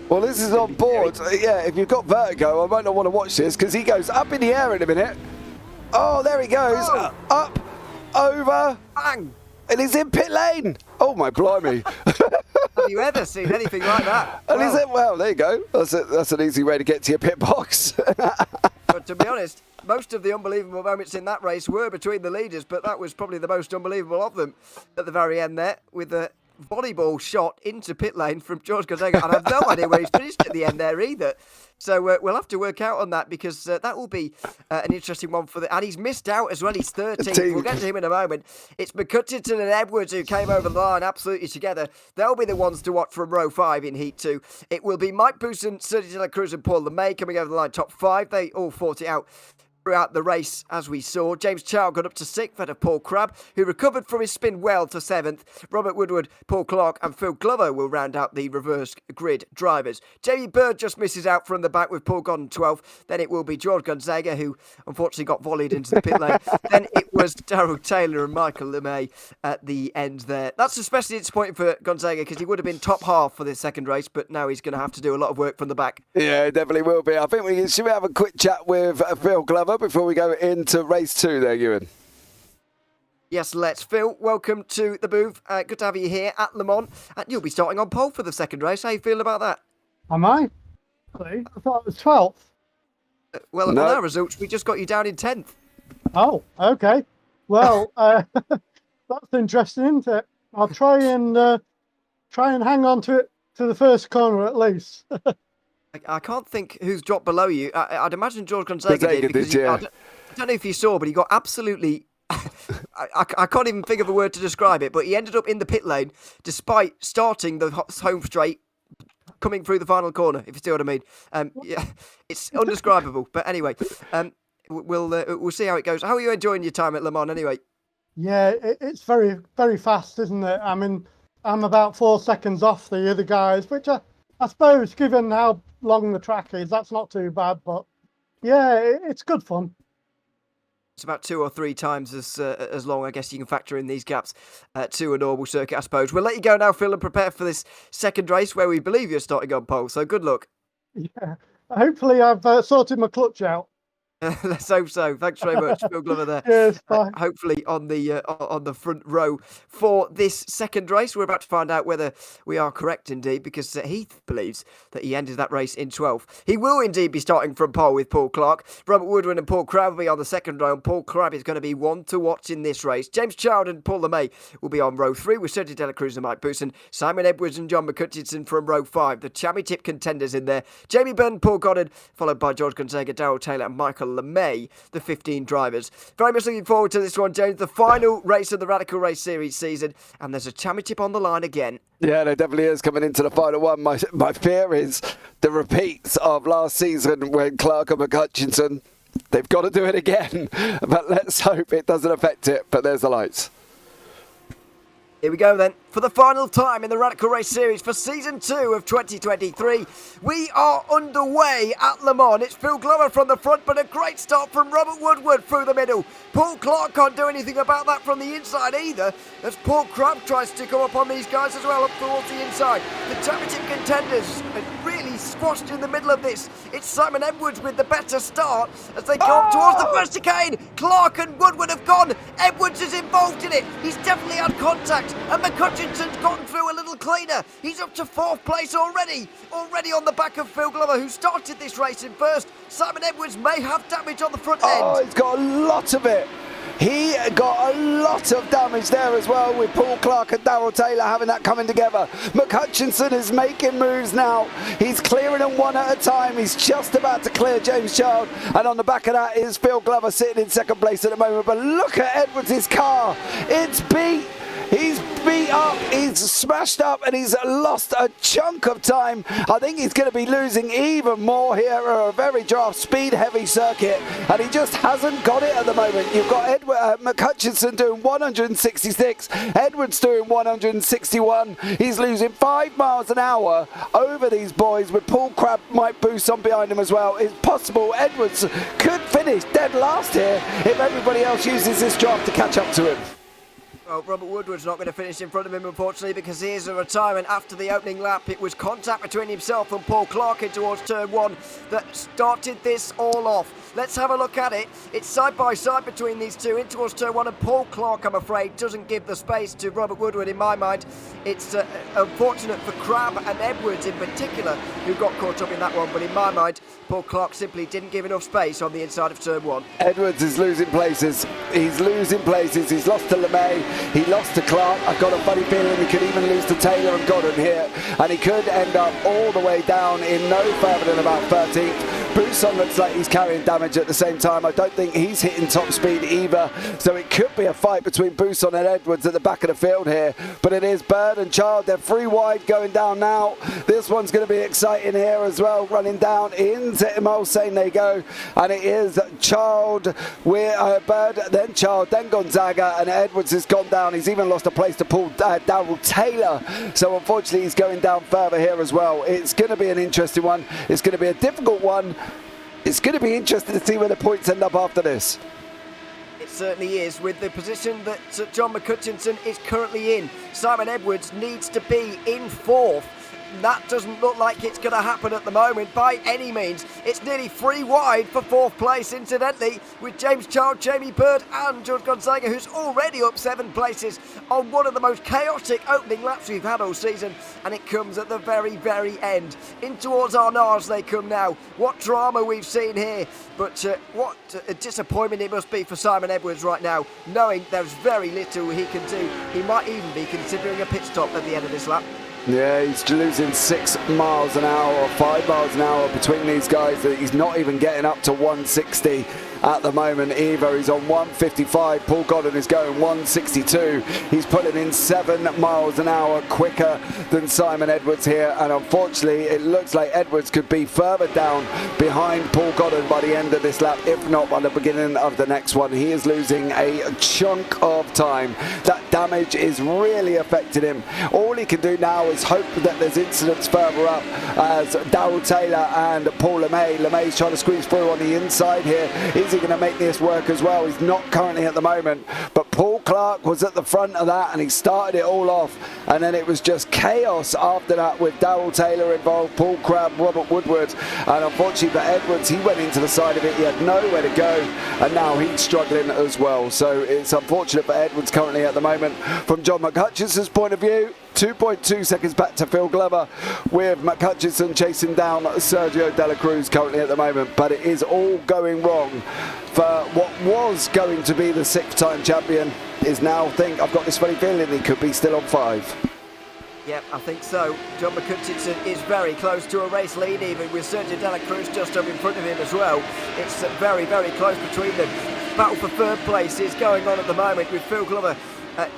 Well, this is on board. Yeah, if you've got vertigo, I might not want to watch this because he goes up in the air in a minute. Oh, there he goes. Up, over, bang. And he's in pit lane. Oh, my blimey. Have you ever seen anything like that? And he's in, well, there you go. That's an easy way to get to your pit box. But to be honest, most of the unbelievable moments in that race were between the leaders, but that was probably the most unbelievable of them at the very end there with the volleyball shot into pit lane from George Gonzaga, and I've no idea where he's finished at the end there either. So we'll have to work out on that because that will be an interesting one for and he's missed out as well. He's 13th. We'll get to him in a moment. It's McHutchinson and Edwards who came over the line absolutely together. They'll be the ones to watch from row 5 in Heat 2. It will be Mike Boutsen, Sergio De La Cruz and Paul LeMay coming over the line top 5. They all fought it out throughout the race, as we saw. James Chow got up to 6th, ahead of Paul Crabb, who recovered from his spin well to 7th. Robert Woodward, Paul Clark and Phil Glover will round out the reverse grid drivers. Jamie Bird just misses out from the back with Paul Godden 12th. Then it will be George Gonzaga, who unfortunately got volleyed into the pit lane. Then it was Darrell Taylor and Michael LeMay at the end there. That's especially disappointing for Gonzaga because he would have been top half for this second race, but now he's going to have to do a lot of work from the back. Yeah, it definitely will be. I think should we have a quick chat with Phil Glover before we go into race 2 there, Ewan? Yes, let's. Phil, welcome to the booth. Good to have you here at Le Mans. And you'll be starting on pole for the second race. How are you feeling about that? Am I? I thought it was 12th. Well, no. On our results, we just got you down in 10th. Oh, okay. Well, that's interesting, isn't it? I'll try and hang on to it to the first corner at least. I can't think who's dropped below you. I'd imagine George Gonzaga did. Because I don't know if you saw, but he got absolutely... I can't even think of a word to describe it, but he ended up in the pit lane despite starting the home straight coming through the final corner, if you see what I mean. Yeah, it's undescribable. But anyway, we'll see how it goes. How are you enjoying your time at Le Mans anyway? Yeah, it's very, very fast, isn't it? I mean, I'm about 4 seconds off the other guys, which I suppose, given how long the track is, that's not too bad. But yeah, it's good fun. It's about 2 or 3 times as long. I guess you can factor in these gaps to a normal circuit, I suppose. We'll let you go now, Phil, and prepare for this second race where we believe you're starting on pole. So good luck. Yeah. Hopefully I've sorted my clutch out. Let's hope so. Thanks very much, Phil Glover there. Cheers, bye. Hopefully on the front row for this second race. We're about to find out whether we are correct indeed, because Heath believes that he ended that race in 12th. He will indeed be starting from pole with Paul Clark. Robert Woodward and Paul Crabb will be on the second row, and Paul Crabb is going to be one to watch in this race. James Child and Paul LeMay will be on row 3 with Sergio Dela Cruz and Mike Bousson, Simon Edwards and John McCutcheon from row 5. The championship contenders in there: Jamie Byrne, Paul Goddard, followed by George Gonzaga, Darrell Taylor and Michael LeMay, the 15 drivers. Very much looking forward to this one, James. The final race of the Radical Race Series season, and there's a championship on the line again. Yeah, there definitely is coming into the final one. My fear is the repeats of last season when Clark and McCutcheon, they've got to do it again. But let's hope it doesn't affect it. But there's the lights. Here we go then, for the final time in the Radical Race Series for Season 2 of 2023. We are underway at Le Mans. It's Phil Glover from the front, but a great start from Robert Woodward through the middle. Paul Clark can't do anything about that from the inside either, as Paul Crabb tries to come up on these guys as well, up towards the inside. The championship contenders are really squashed in the middle of this. It's Simon Edwards with the better start as they go up towards the first chicane. Clark and Woodward have gone. Edwards is involved in it. He's definitely had contact, and McCutcheon's gotten through a little cleaner. He's up to 4th place already on the back of Phil Glover, who started this race in first. Simon Edwards may have damage on the front end. Oh, he's got a lot of it. He got a lot of damage there as well, with Paul Clark and Darrell Taylor having that coming together. McCutcheon is making moves now. He's clearing them one at a time. He's just about to clear James Child, and on the back of that is Phil Glover sitting in second place at the moment. But look at Edwards' car. It's beat. He's beat up, he's smashed up, and he's lost a chunk of time. I think he's going to be losing even more here at a very draft speed heavy circuit, and he just hasn't got it at the moment. You've got McCutcheon doing 166, Edwards doing 161. He's losing 5 miles an hour over these boys, with Paul Crabb, Mike Bousson behind him as well. It's possible Edwards could finish dead last here if everybody else uses this draft to catch up to him. Well, Robert Woodward's not going to finish in front of him, unfortunately, because here's a retirement after the opening lap. It was contact between himself and Paul Clark in towards turn 1 that started this all off. Let's have a look at it. It's side by side between these two in towards turn 1, and Paul Clark, I'm afraid, doesn't give the space to Robert Woodward in my mind. It's unfortunate for Crabb and Edwards in particular, who got caught up in that one, but in my mind, Paul Clark simply didn't give enough space on the inside of turn 1. Edwards is losing places. He's losing places. He's lost to LeMay. He lost to Clark. I've got a funny feeling he could even lose to Taylor and Goddard here, and he could end up all the way down in no further than about 13th. Bousson looks like he's carrying damage at the same time. I don't think he's hitting top speed either, so it could be a fight between Bousson and Edwards at the back of the field here. But it is Bird and Child. They're 3 wide going down now. This one's going to be exciting here as well, running down into Mulsanne they go, and it is Child with Bird, then Child, then Gonzaga, and Edwards has gone down. He's even lost a place to Paul Darrell Taylor, so unfortunately he's going down further here as well. It's going to be an interesting one. It's going to be a difficult one. It's going to be interesting to see where the points end up after this. It certainly is, with the position that John McCutcheon is currently in. Simon Edwards needs to be in 4th. That doesn't look like it's going to happen at the moment by any means. It's nearly 3 wide for 4th place, incidentally, with James Child, Jamie Bird and George Gonzaga, who's already up 7 places on one of the most chaotic opening laps we've had all season, and it comes at the very, very end. In towards Arnars they come now. What drama we've seen here, but what a disappointment it must be for Simon Edwards right now, knowing there's very little he can do. He might even be considering a pit stop at the end of this lap. Yeah, he's losing 6 miles an hour or 5 miles an hour between these guys. He's not even getting up to 160 at the moment either. He's on 155. Paul Goddard is going 162. He's putting in 7 miles an hour quicker than Simon Edwards here, and unfortunately it looks like Edwards could be further down behind Paul Goddard by the end of this lap, if not by the beginning of the next one. He is losing a chunk of time. That damage is really affecting him. All he can do now is hope that there's incidents further up, as Darrell Taylor and Paul LeMay. LeMay's trying to squeeze through on the inside here. Is is he going to make this work as well? He's not currently at the moment, but Paul Clark was at the front of that and he started it all off, and then it was just chaos after that with Darrell Taylor involved, Paul Crabb, Robert Woodward, and unfortunately for Edwards, he went into the side of it, he had nowhere to go, and now he's struggling as well. So it's unfortunate for Edwards currently at the moment. From John McHutchinson's point of view, 2.2 seconds back to Phil Glover, with McHutchinson chasing down Sergio De La Cruz currently at the moment, but it is all going wrong for what was going to be the 6th-time champion. Is now, I've got this funny feeling he could be still on 5. Yep, I think so. John McHutchinson is very close to a race lead, even with Sergio De La Cruz just up in front of him as well. It's very, very close between them. Battle for 3rd place is going on at the moment with Phil Glover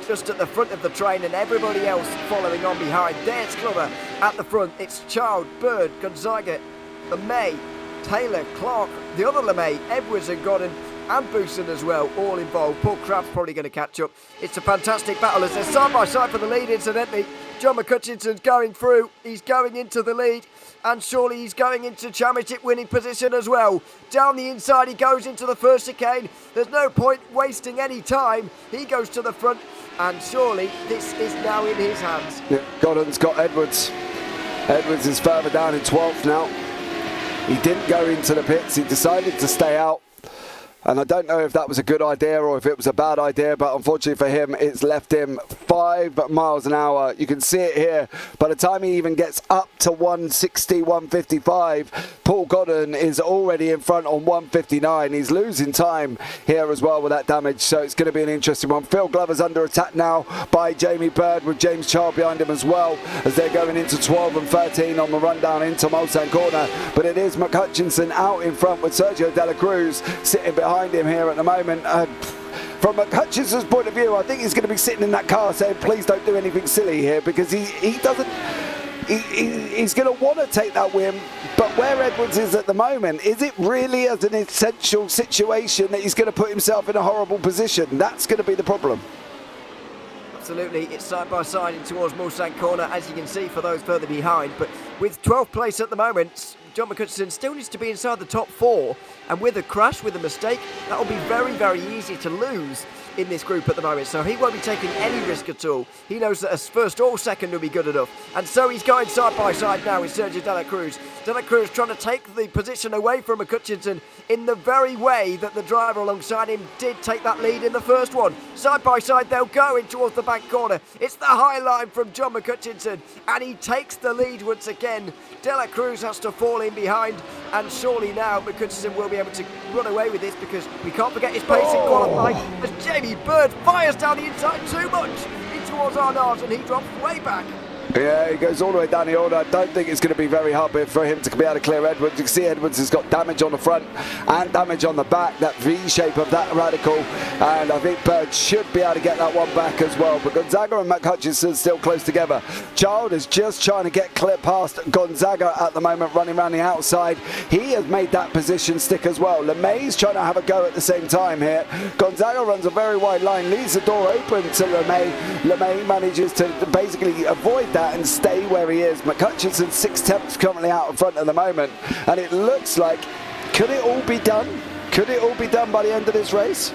just at the front of the train and everybody else following on behind. There's Glover at the front. It's Child, Bird, Gonzaga, LeMay, Taylor, Clark, the other LeMay, Edwards and Godden, and Booston as well, all involved. Paul Crabb's probably going to catch up. It's a fantastic battle as they're side by side for the lead, incidentally. John McHutchinson's going through, he's going into the lead, and surely he's going into championship winning position as well. Down the inside he goes into the first chicane. There's no point wasting any time. He goes to the front, and surely this is now in his hands. Yeah, Godden's got Edwards. Edwards is further down in 12th now. He didn't go into the pits, he decided to stay out. And I don't know if that was a good idea or if it was a bad idea, but unfortunately for him, it's left him 5 miles an hour. You can see it here. By the time he even gets up to 160, 155, Paul Godden is already in front on 159. He's losing time here as well with that damage, so it's going to be an interesting one. Phil Glover's under attack now by Jamie Bird, with James Child behind him as well, as they're going into 12 and 13 on the run down into Mulsanne Corner. But it is McHutchinson out in front with Sergio De La Cruz sitting behind him here at the moment. From McHutchinson's point of view, I think he's going to be sitting in that car saying, please don't do anything silly here, because he's going to want to take that win. But where Edwards is at the moment, is it really as an essential situation that he's going to put himself in a horrible position? That's going to be the problem. Absolutely, it's side by side in towards Mulsanne Corner, as you can see for those further behind. But with 12th place at the moment, John McHutchinson still needs to be inside the top 4, and with a crash, with a mistake, that will be very, very easy to lose in this group at the moment, so he won't be taking any risk at all. He knows that a first or second will be good enough, and so he's going side by side now with Sergio De La Cruz. De La Cruz trying to take the position away from McHutchinson in the very way that the driver alongside him did take that lead in the first one. Side by side they'll go in towards the back corner. It's the high line from John McHutchinson, and he takes the lead once again. De La Cruz has to fall in behind, and surely now McHutchinson will be able to run away with this, because we can't forget his pace in qualifying, as Jamie Bird fires down the inside too much in towards Arnott, and he drops way back. Yeah, he goes all the way down the order. I don't think it's going to be very hard for him to be able to clear Edwards. You can see Edwards has got damage on the front and damage on the back, that V shape of that radical, and I think Bird should be able to get that one back as well. But Gonzaga and McHutchinson still close together. Child is just trying to get clear past Gonzaga at the moment, running around the outside. He has made that position stick as well. LeMay's trying to have a go at the same time here. Gonzaga runs a very wide line, leaves the door open to LeMay. LeMay manages to basically avoid that and stay where he is. McHutchinson 6/10 currently out in front at the moment, and it looks like, could it all be done? Could it all be done by the end of this race?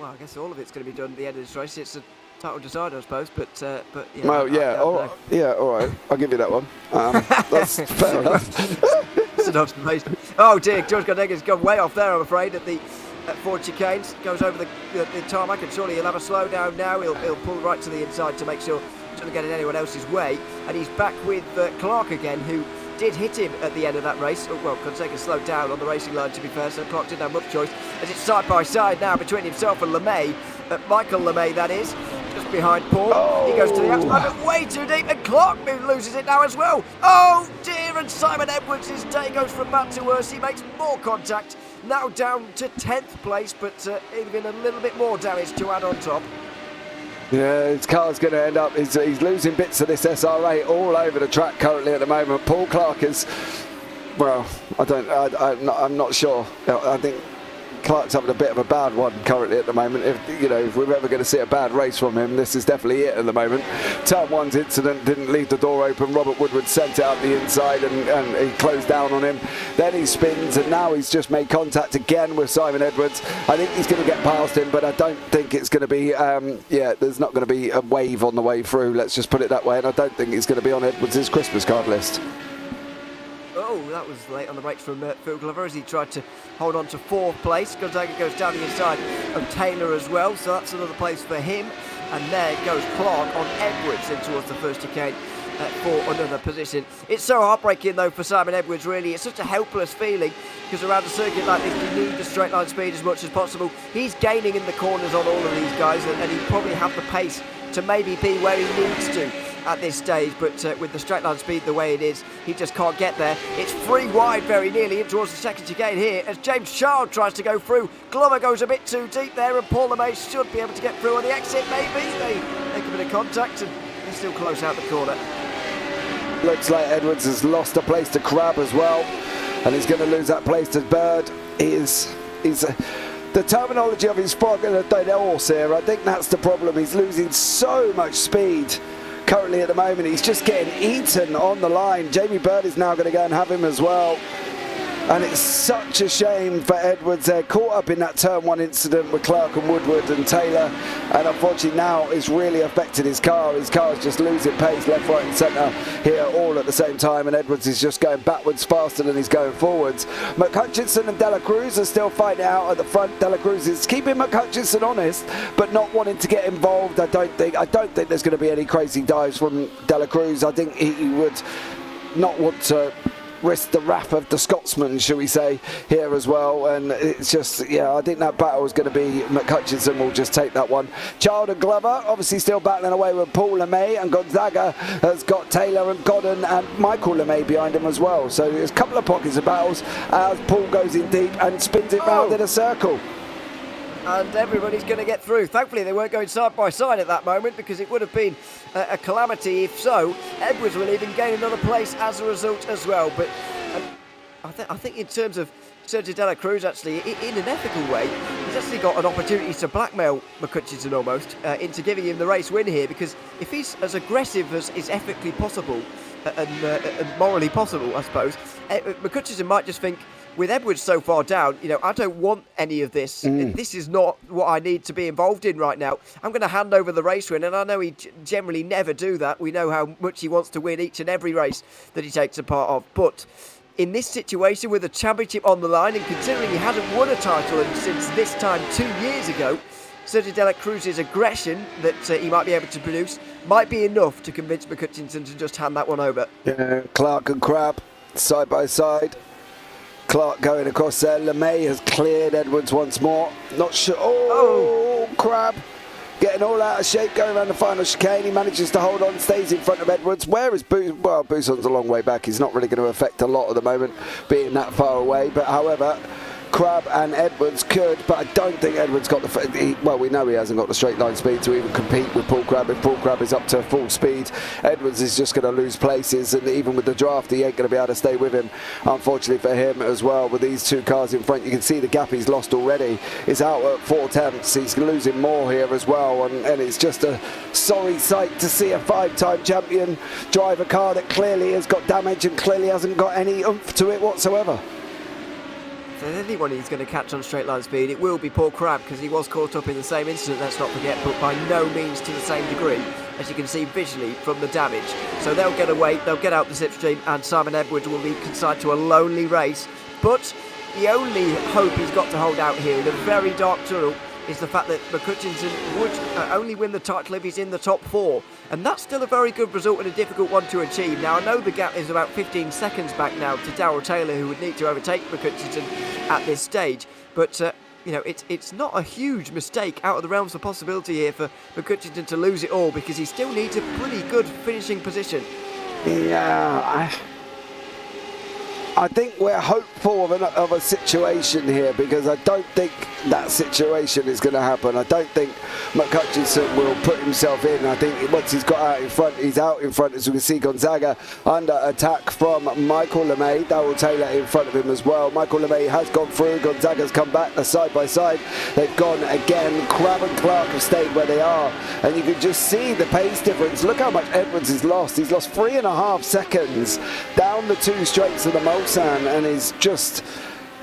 Well, I guess all of it's going to be done at the end of this race. It's a title decider, I suppose, but yeah. Well, yeah, all right, I'll give you that one. That's fair enough. It's an observation. Oh dear, George Gardega's gone way off there, I'm afraid, at 4 chicanes, goes over the tarmac, and surely he'll have a slow down now. He'll pull right to the inside to make sure he doesn't get in anyone else's way, and he's back with Clark again, who did hit him at the end of that race. Well, Gonzaga slowed down on the racing line, to be fair, so Clark didn't have much choice, as it's side by side now between himself and LeMay, Michael LeMay that is, just behind Paul. He goes to the outside, but way too deep, and Clark loses it now as well. Oh dear, and Simon Edwards' day goes from bad to worse. He makes more contact, now down to 10th place, but even a little bit more damage to add on top. Yeah, his car's going to end up, he's losing bits of this SRA all over the track currently at the moment. Paul Clark is, well, I'm not sure. I think Clark's having a bit of a bad one currently at the moment. If we're ever going to see a bad race from him, this is definitely it at the moment. Turn 1's incident didn't leave the door open. Robert Woodward sent it out the inside and he closed down on him. Then he spins and now he's just made contact again with Simon Edwards. I think he's going to get past him, but I don't think it's going to be, there's not going to be a wave on the way through. Let's just put it that way. And I don't think it's going to be on Edwards' Christmas card list. Oh, that was late on the brakes from Phil Glover as he tried to hold on to 4th place. Gonzaga goes down the inside of Taylor as well, so that's another place for him. And there goes Clark on Edwards in towards the first chicane for another position. It's so heartbreaking though for Simon Edwards, really. It's such a helpless feeling because around a circuit like this you need the straight line speed as much as possible. He's gaining in the corners on all of these guys and he'd probably have the pace to maybe be where he needs to at this stage, but with the straight line speed the way it is, he just can't get there. It's 3 wide very nearly in towards the second chicane here as James Child tries to go through. Glover goes a bit too deep there and Paul LeMay should be able to get through on the exit maybe. They make a bit of contact and they're still close out the corner. Looks like Edwards has lost a place to Crab as well, and he's going to lose that place to Bird. The terminology of his frogging a dead horse here, I think that's the problem. He's losing so much speed currently at the moment. He's just getting eaten on the line. Jamie Bird is now going to go and have him as well. And it's such a shame for Edwards. They're caught up in that turn 1 incident with Clark and Woodward and Taylor, and unfortunately now it's really affected his car. His car is just losing pace left, right and centre here all at the same time, and Edwards is just going backwards faster than he's going forwards. McHutchinson and Dela Cruz are still fighting out at the front. Dela Cruz is keeping McHutchinson honest but not wanting to get involved. I don't think there's going to be any crazy dives from Dela Cruz. I think he would not want to risk the wrath of the Scotsman, shall we say, here as well. And it's just, I think that battle is going to be McHutchinson will just take that one. Child and Glover obviously still battling away with Paul LeMay, and Gonzaga has got Taylor and Godden and Michael LeMay behind him as well. So there's a couple of pockets of battles as Paul goes in deep and spins it round in a circle. And everybody's going to get through. Thankfully they weren't going side by side at that moment because it would have been a calamity if so. Edwards will even gain another place as a result as well. But I think in terms of Sergio Dela Cruz, actually, in an ethical way, he's actually got an opportunity to blackmail McHutchinson almost into giving him the race win here, because if he's as aggressive as is ethically possible and morally possible, I suppose, McHutchinson might just think, with Edwards so far down, I don't want any of this. This is not what I need to be involved in right now. I'm going to hand over the race win, and I know he generally never do that. We know how much he wants to win each and every race that he takes a part of. But in this situation, with a championship on the line, and considering he hasn't won a title since this time 2 years ago, Sergio Dela Cruz's aggression that he might be able to produce might be enough to convince McHutchinson to just hand that one over. Yeah, Clark and Crab side by side. Clark going across there. LeMay has cleared Edwards once more. Not sure. Oh, Crab getting all out of shape going around the final chicane. He manages to hold on, stays in front of Edwards. Where is Buson? Well, Buson's a long way back. He's not really going to affect a lot at the moment, being that far away. But however, Crab and Edwards could, but I don't think Edwards got well, we know he hasn't got the straight line speed to even compete with Paul Crab. If Paul Crab is up to full speed, Edwards is just going to lose places, and even with the draft, he ain't going to be able to stay with him, unfortunately for him as well. With these two cars in front, you can see the gap he's lost already. He's out at 4/10. He's losing more here as well, and it's just a sorry sight to see a 5-time champion drive a car that clearly has got damage and clearly hasn't got any oomph to it whatsoever. If there's anyone he's going to catch on straight line speed, it will be Paul Crab, because he was caught up in the same incident, let's not forget, but by no means to the same degree, as you can see visually from the damage. So they'll get away, they'll get out the slipstream, and Simon Edwards will be consigned to a lonely race. But the only hope he's got to hold out here in a very dark tunnel is the fact that McHutchinson would only win the title if he's in the top 4. And that's still a very good result and a difficult one to achieve. Now, I know the gap is about 15 seconds back now to Darrell Taylor, who would need to overtake McHutchinson at this stage. But, it's not a huge mistake out of the realms of possibility here for McHutchinson to lose it all, because he still needs a pretty good finishing position. Yeah, I think we're hopeful of a situation here, because I don't think that situation is going to happen. I don't think McCutcheon will put himself in. I think once he's got out in front, he's out in front. As we can see, Gonzaga under attack from Michael LeMay. Darryl Taylor in front of him as well. Michael LeMay has gone through. Gonzaga's come back. They're side by side. They've gone again. Crabb and Clark have stayed where they are. And you can just see the pace difference. Look how much Edwards has lost. He's lost 3.5 seconds down the 2 straights of the Mulsanne, and is just...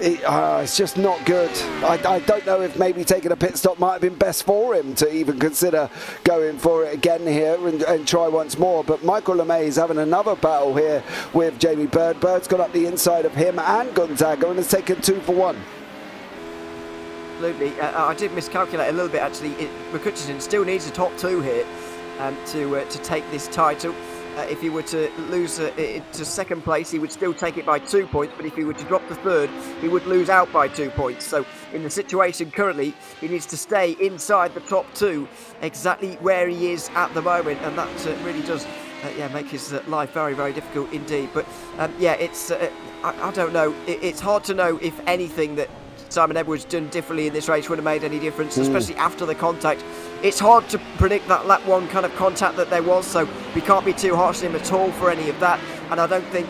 it's just not good. I don't know if maybe taking a pit stop might have been best for him to even consider going for it again here and try once more. But Michael LeMay is having another battle here with Jamie Bird. Bird's got up the inside of him and Gonzaga and has taken 2 for 1. Absolutely. I did miscalculate a little bit, actually. McCutcheon still needs a top 2 here to take this title. If he were to lose to second place, he would still take it by 2 points, but if he were to drop to third, he would lose out by 2 points. So in the situation currently, he needs to stay inside the top 2, exactly where he is at the moment, and that really does make his life very, very difficult indeed. But it's I don't know. It's hard to know if anything that Simon Edwards done differently in this race would have made any difference, especially after the contact. It's hard to predict that lap 1 kind of contact that there was, so we can't be too harsh on him at all for any of that. And I don't think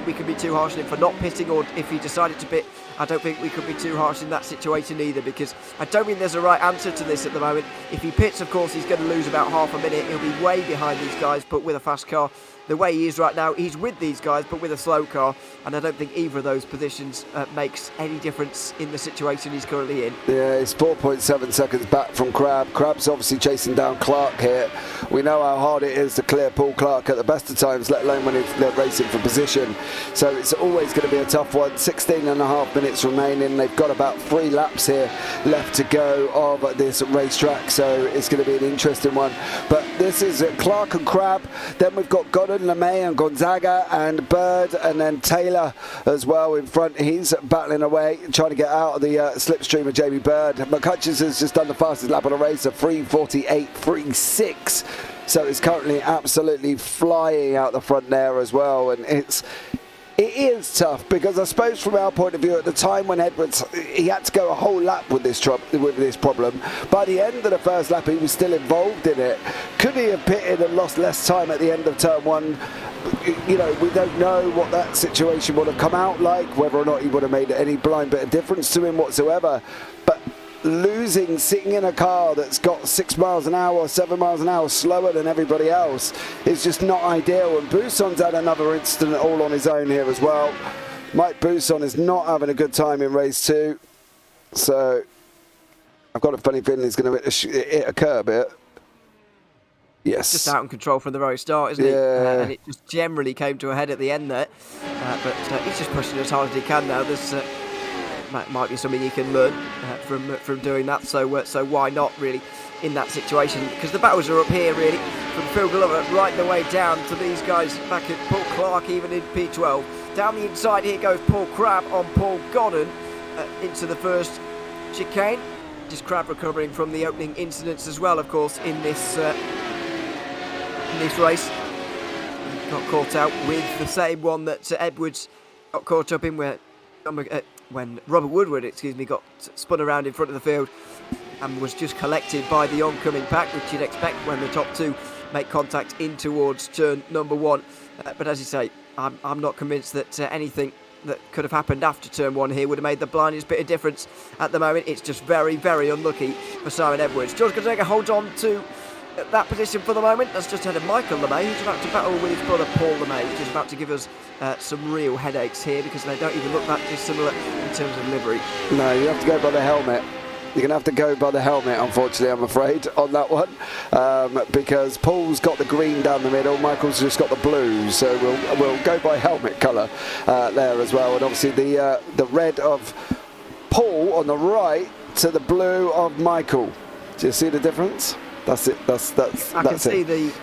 we could be too harsh on him for not pitting, or if he decided to pit. I don't think we could be too harsh in that situation either, because I don't think there's a right answer to this at the moment. If he pits, of course, he's going to lose about half a minute. He'll be way behind these guys, but with a fast car. The way he is right now, he's with these guys, but with a slow car, and I don't think either of those positions makes any difference in the situation he's currently in. Yeah, he's 4.7 seconds back from Crabb. Crabb's obviously chasing down Clark here. We know how hard it is to clear Paul Clark at the best of times, let alone when they're racing for position. So it's always going to be a tough one. 16.5 minutes remaining. They've got about 3 laps here left to go of this racetrack, so it's going to be an interesting one. But this is Clark and Crabb. Then we've got Godden, LeMay and Gonzaga and Bird, and then Taylor as well in front. He's battling away, trying to get out of the slipstream of Jamie Bird. McCutcheon has just done the fastest lap on the race, a 3:48.36. So it's currently absolutely flying out the front there as well, and it is tough, because I suppose from our point of view at the time when Edwards, he had to go a whole lap with this problem. By the end of the first lap, he was still involved in it. Could he have pitted and lost less time at the end of turn 1? We don't know what that situation would have come out like, whether or not he would have made any blind bit of difference to him whatsoever. But losing, sitting in a car that's got 6 miles an hour, 7 miles an hour slower than everybody else is just not ideal. And Busson's had another incident all on his own here as well. Mike Busson is not having a good time in race 2. So I've got a funny feeling he's going to hit a curb here. Yes. Just out of control from the very start, isn't he? And it just generally came to a head at the end there. But he's just pushing as hard as he can now. There's might be something he can learn from doing that. So why not really in that situation? Because the battles are up here really, from Phil Glover right the way down to these guys back at Paul Clark, even in P12. Down the inside here goes Paul Crabb on Paul Godden into the first chicane. Just Crabb recovering from the opening incidents as well, of course, in this race. He got caught out with the same one that Edwards got caught up in when Robert Woodward, got spun around in front of the field and was just collected by the oncoming pack, which you'd expect when the top 2 make contact in towards turn number 1. But as you say, I'm not convinced that anything that could have happened after turn 1 here would have made the blindest bit of difference at the moment. It's just very, very unlucky for Simon Edwards. George Gonzaga holds on to that position for the moment. That's just ahead of Michael LeMay, who's about to battle with his brother Paul LeMay, which is about to give us some real headaches here, because they don't even look that dissimilar in terms of livery. No, you have to go by the helmet. You're going to have to go by the helmet, unfortunately, I'm afraid, on that one, because Paul's got the green down the middle, Michael's just got the blue, so we'll go by helmet colour there as well. And obviously the red of Paul on the right to the blue of Michael. Do you see the difference? That's it. I can see the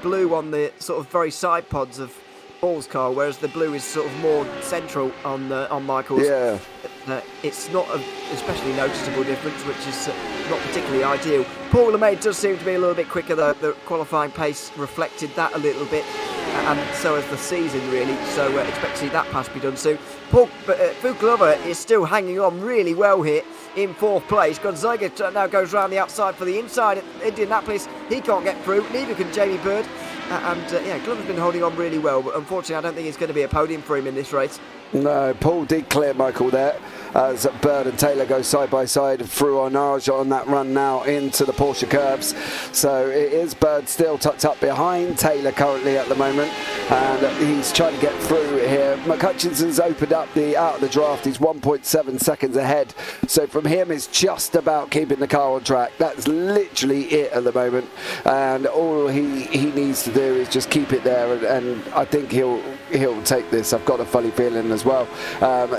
blue on the sort of very side pods of Paul's car, whereas the blue is sort of more central on Michael's. Yeah. It's not an especially noticeable difference, which is not particularly ideal. Paul LeMay does seem to be a little bit quicker, though. The qualifying pace reflected that a little bit. and so has the season really, so expect to see that pass be done soon. Paul Glover is still hanging on really well here in 4th place. Gonzaga now goes round the outside for the inside at Indianapolis. He can't get through, neither can Jamie Bird. Glover's been holding on really well, but unfortunately I don't think it's going to be a podium for him in this race. No, Paul did clear Michael there as Bird and Taylor go side by side through Arnage on that run now into the Porsche curbs. So it is Bird still tucked up behind Taylor currently at the moment, and he's trying to get through here. McHutchinson's opened up out of the draft. He's 1.7 seconds ahead. So from him, it's just about keeping the car on track. That's literally it at the moment, and all he needs to do is just keep it there, and I think he'll take this. I've got a funny feeling as well.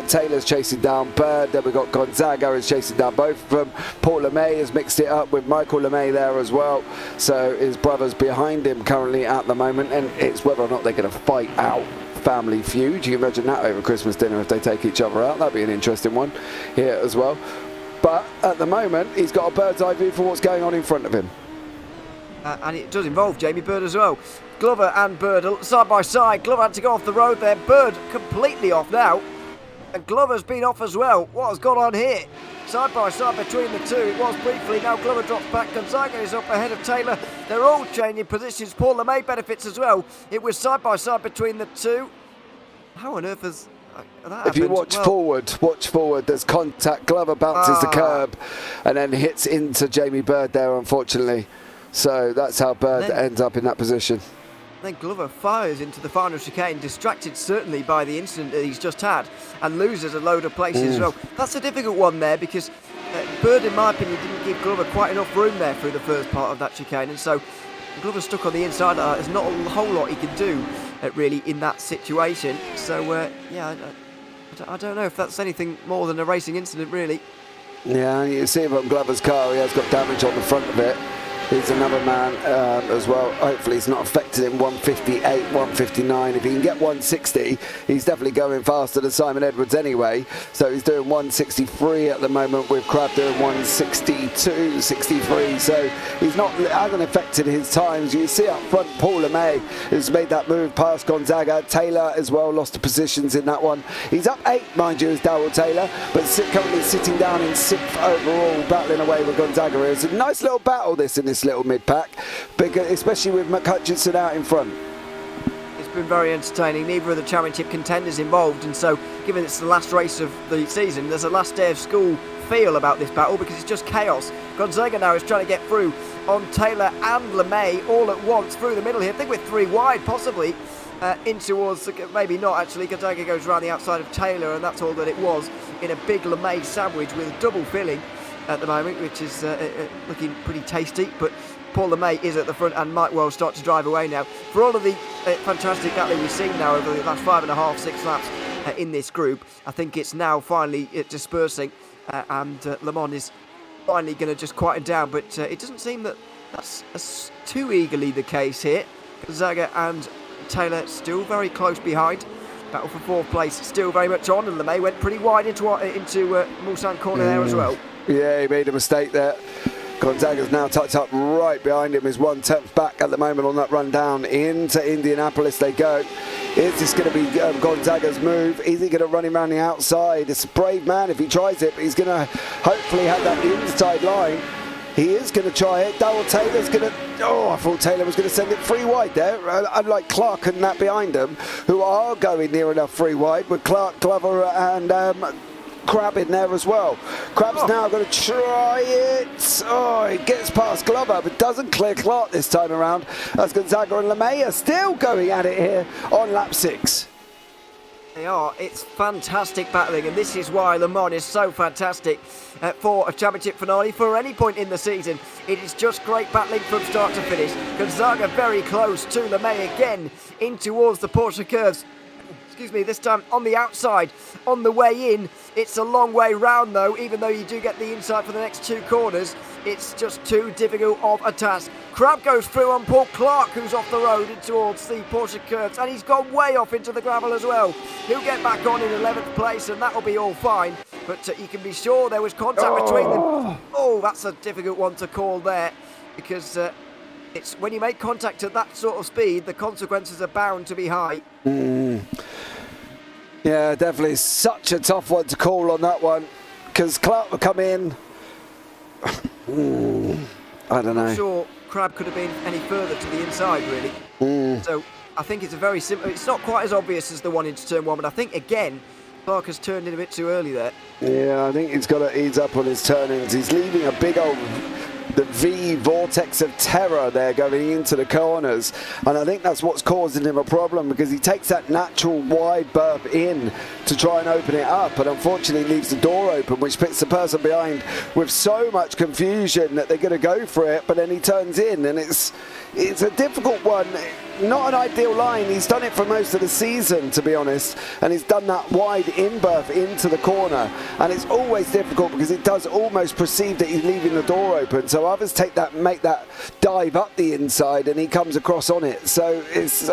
Taylor's chasing down Bird, then we've got Gonzaga is chasing down both of them. Paul LeMay has mixed it up with Michael LeMay there as well, so his brother's behind him currently at the moment, and it's whether or not they're going to fight out Family Feud. You can imagine that over Christmas dinner if they take each other out. That'd be an interesting one here as well, but at the moment he's got a bird's eye view for what's going on in front of him. And it does involve Jamie Bird as well. Glover and Bird side by side. Glover had to go off the road there. Bird completely off now. And Glover's been off as well. What has gone on here? Side by side between the two. It was briefly. Now Glover drops back. Gonzaga is up ahead of Taylor. They're all changing positions. Paul LeMay benefits as well. It was side by side between the two. How on earth has that happened? If you watch forward, there's contact. Glover bounces the curb and then hits into Jamie Bird there, unfortunately. So that's how Bird ends up in that position. Then Glover fires into the final chicane, distracted certainly by the incident that he's just had, and loses a load of places as well. That's a difficult one there because Bird, in my opinion, didn't give Glover quite enough room there through the first part of that chicane, and so Glover's stuck on the inside. There's not a whole lot he can do really in that situation. So I don't know if that's anything more than a racing incident really. Yeah, you see him on Glover's car. He has got damage on the front of it. He's another man as well. Hopefully it's not affected him. 158, 159. If he can get 160, he's definitely going faster than Simon Edwards anyway. So he's doing 163 at the moment, with Crab doing 162, 63. So he's not, hasn't affected his times. You see up front, Paul LeMay has made that move past Gonzaga. Taylor as well lost the positions in that one. He's up 8, mind you, is Darrell Taylor, but currently sitting down in 6th overall, battling away with Gonzaga. It's a nice little battle this in this little mid-pack, especially with McHutchinson out in front. It's been very entertaining. Neither of the championship contenders involved, and so given it's the last race of the season, there's a last day of school feel about this battle because it's just chaos. Gonzaga now is trying to get through on Taylor and LeMay all at once through the middle here. I think we're 3 wide possibly in towards, maybe not actually. Gonzaga goes around the outside of Taylor, and that's all that it was in a big LeMay sandwich with double filling at the moment, which is looking pretty tasty. But Paul LeMay is at the front and might well start to drive away now. For all of the fantastic battling we've seen now over the last 5.5, 6 laps in this group, I think it's now finally dispersing, and Le Mans is finally going to just quieten down. But it doesn't seem that that's too eagerly the case here. Gonzaga and Taylor still very close behind. Battle for 4th place still very much on, and LeMay went pretty wide into Mulsanne corner there as well. Yeah, he made a mistake there. Gonzaga's now tucked up right behind him. Is 1/10 back at the moment on that run down into Indianapolis they go. Is this going to be Gonzaga's move? Is he going to run him around the outside? It's a brave man if he tries it, but he's going to hopefully have that inside line. He is going to try it. Darrell Taylor's going to... Oh, I thought Taylor was going to send it 3 wide there, unlike Clark and that behind him, who are going near enough 3 wide, with Clark, Glover and Crab in there as well. Crab's now going to try it. Oh, he gets past Glover, but doesn't clear Clark this time around, as Gonzaga and LeMay are still going at it here on lap 6. They are. It's fantastic battling, and this is why Le Mans is so fantastic for a championship finale for any point in the season. It is just great battling from start to finish. Gonzaga very close to LeMay again in towards the Porsche curves. Excuse me, this time on the outside, on the way in. It's a long way round though, even though you do get the inside for the next 2 corners. It's just too difficult of a task. Crab goes through on Paul Clark, who's off the road in towards the Porsche curves, and he's gone way off into the gravel as well. He'll get back on in 11th place, and that'll be all fine. But you can be sure there was contact between them. Oh, that's a difficult one to call there, because it's when you make contact at that sort of speed, the consequences are bound to be high. Yeah, definitely such a tough one to call on that one, because Clark will come in. I don't know. I'm sure Crab could have been any further to the inside, really. So I think it's a very simple. It's not quite as obvious as the one into turn one, but I think again Clark has turned in a bit too early there. Yeah, I think he's got to ease up on his turn-ins. He's leaving a big old the V vortex of terror there going into the corners, and I think that's what's causing him a problem, because he takes that natural wide berth in to try and open it up, and unfortunately leaves the door open, which puts the person behind with so much confusion that they're going to go for it, but then he turns in, and it's a difficult one. Not an ideal line. He's done it for most of the season, to be honest, and he's done that wide in-berth into the corner, and it's always difficult because it does almost perceive that he's leaving the door open, so others make that dive up the inside and he comes across on it. So it's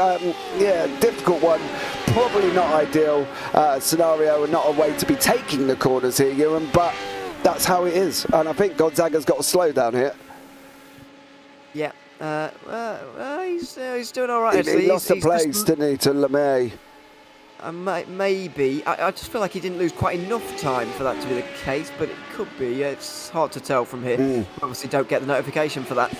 difficult one, probably not ideal scenario and not a way to be taking the corners here, Ewan, but that's how it is, and I think Gonzaga's got to slow down here. Yeah. He's doing all right. He lost the place, didn't he, to LeMay? Maybe. I just feel like he didn't lose quite enough time for that to be the case, but it could be. It's hard to tell from here. Obviously, don't get the notification for that.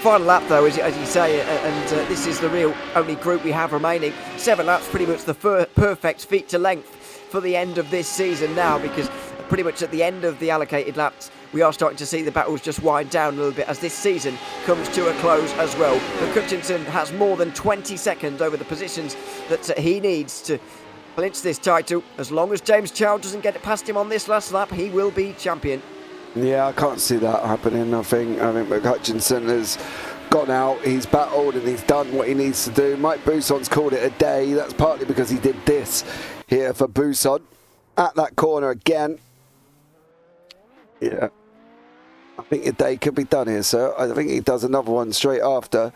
Final lap, though, as you say, and this is the real only group we have remaining. 7 laps, pretty much the perfect feet to length for the end of this season now, because pretty much at the end of the allocated laps, we are starting to see the battles just wind down a little bit as this season comes to a close as well. McCutcheon has more than 20 seconds over the positions that he needs to clinch this title. As long as James Child doesn't get it past him on this last lap, he will be champion. Yeah, I can't see that happening. I think McCutcheon has gone out, he's battled and he's done what he needs to do. Mike Busson's called it a day. That's partly because he did this here for Busson at that corner again. Yeah, I think a day could be done here, sir. I think he does another one straight after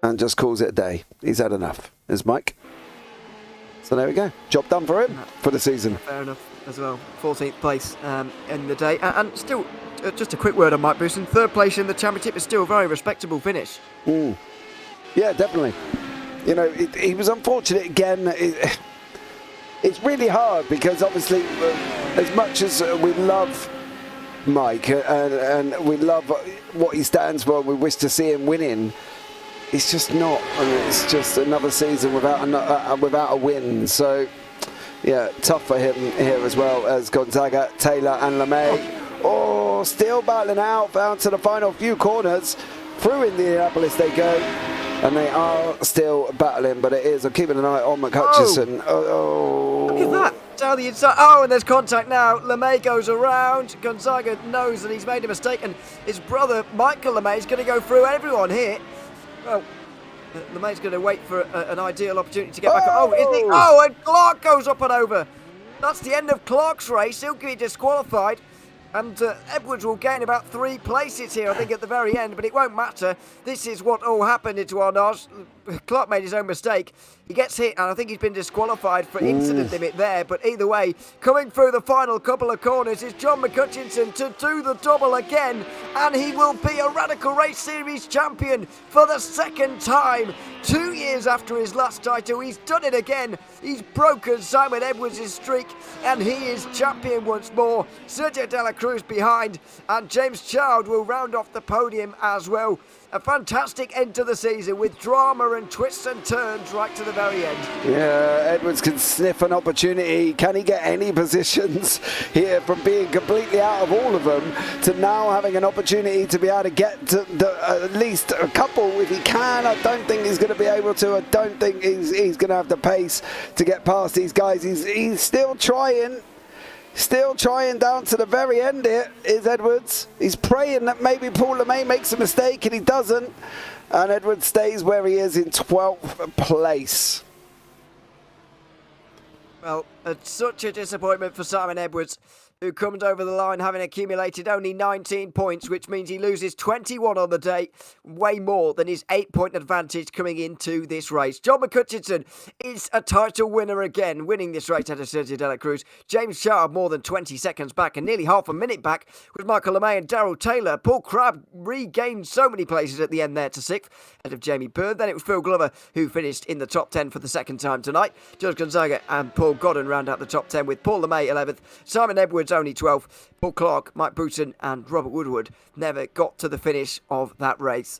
and just calls it a day. He's had enough. There's Mike. So there we go. Job done for him for the season. Fair enough as well. 14th place in the day. And still, just a quick word on Mike Busson. 3rd place in the championship is still a very respectable finish. Yeah, definitely. You know, he was unfortunate again. It's really hard because obviously, as much as we love Mike and we love what he stands for and we wish to see him winning, it's just not. I mean, it's just another season without a win. So yeah, tough for him here as well as Gonzaga, Taylor and LeMay. Still battling out down to the final few corners. Through Indianapolis they go, and they are still battling, but it is. I'm keeping an eye on McCutcheon. Look at that. Down the inside. And there's contact now. LeMay goes around. Gonzaga knows that he's made a mistake, and his brother, Michael LeMay, is going to go through everyone here. Well, LeMay's going to wait for an ideal opportunity to get back. Isn't he? And Clark goes up and over. That's the end of Clark's race. He'll be disqualified. And Edwards will gain about 3 places here, I think, at the very end, but it won't matter. This is what all happened into our NOS. Clark made his own mistake. He gets hit, and I think he's been disqualified for incident limit there. But either way, coming through the final couple of corners is John McCutcheon to do the double again, and he will be a Radical Race Series champion for the 2nd time. 2 years after his last title, he's done it again. He's broken Simon Edwards' streak, and he is champion once more. Sergio De La Cruz behind, and James Child will round off the podium as well. A fantastic end to the season with drama and twists and turns right to the very end. Yeah, Edwards can sniff an opportunity. Can he get any positions here from being completely out of all of them to now having an opportunity to be able to get to at least a couple if he can? I don't think he's going to be able to. I don't think he's going to have the pace to get past these guys. He's still trying. Still trying down to the very end here is Edwards. He's praying that maybe Paul LeMay makes a mistake, and he doesn't. And Edwards stays where he is in 12th place. Well, Such a disappointment for Simon Edwards, who comes over the line having accumulated only 19 points, which means he loses 21 on the day, way more than his 8-point advantage coming into this race. John McCutcheon is a title winner again, winning this race out of Sergio De La Cruz. James Sharp more than 20 seconds back and nearly half a minute back with Michael LeMay and Darrell Taylor. Paul Crabb regained so many places at the end there to 6th, ahead of Jamie Bird. Then it was Phil Glover who finished in the top 10 for the second time tonight. George Gonzaga and Paul Godden round out the top 10 with Paul LeMay 11th, Simon Edwards only 12th, Paul Clark, Mike Booton and Robert Woodward never got to the finish of that race.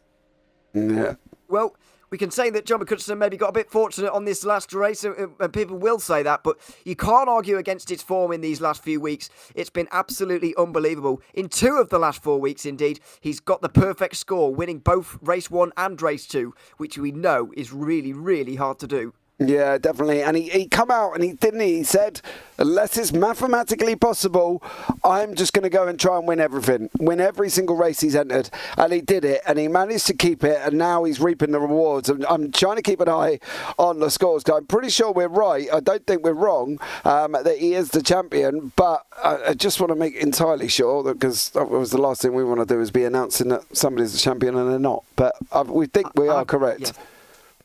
Yeah. Well, we can say that John McCutcheon maybe got a bit fortunate on this last race, and people will say that, but you can't argue against its form in these last few weeks. It's been absolutely unbelievable. In 2 of the last 4 weeks, indeed, he's got the perfect score, winning both race 1 and race 2, which we know is really, really hard to do. Yeah, definitely. And he come out and he said, unless it's mathematically possible, I'm just going to go and try and win everything. Win every single race he's entered. And he did it. And he managed to keep it. And now he's reaping the rewards. And I'm trying to keep an eye on the scores. I'm pretty sure we're right. I don't think we're wrong that he is the champion. But I just want to make entirely sure, that because that was the last thing we want to do is be announcing that somebody's the champion and they're not. But we think we are correct. Yeah.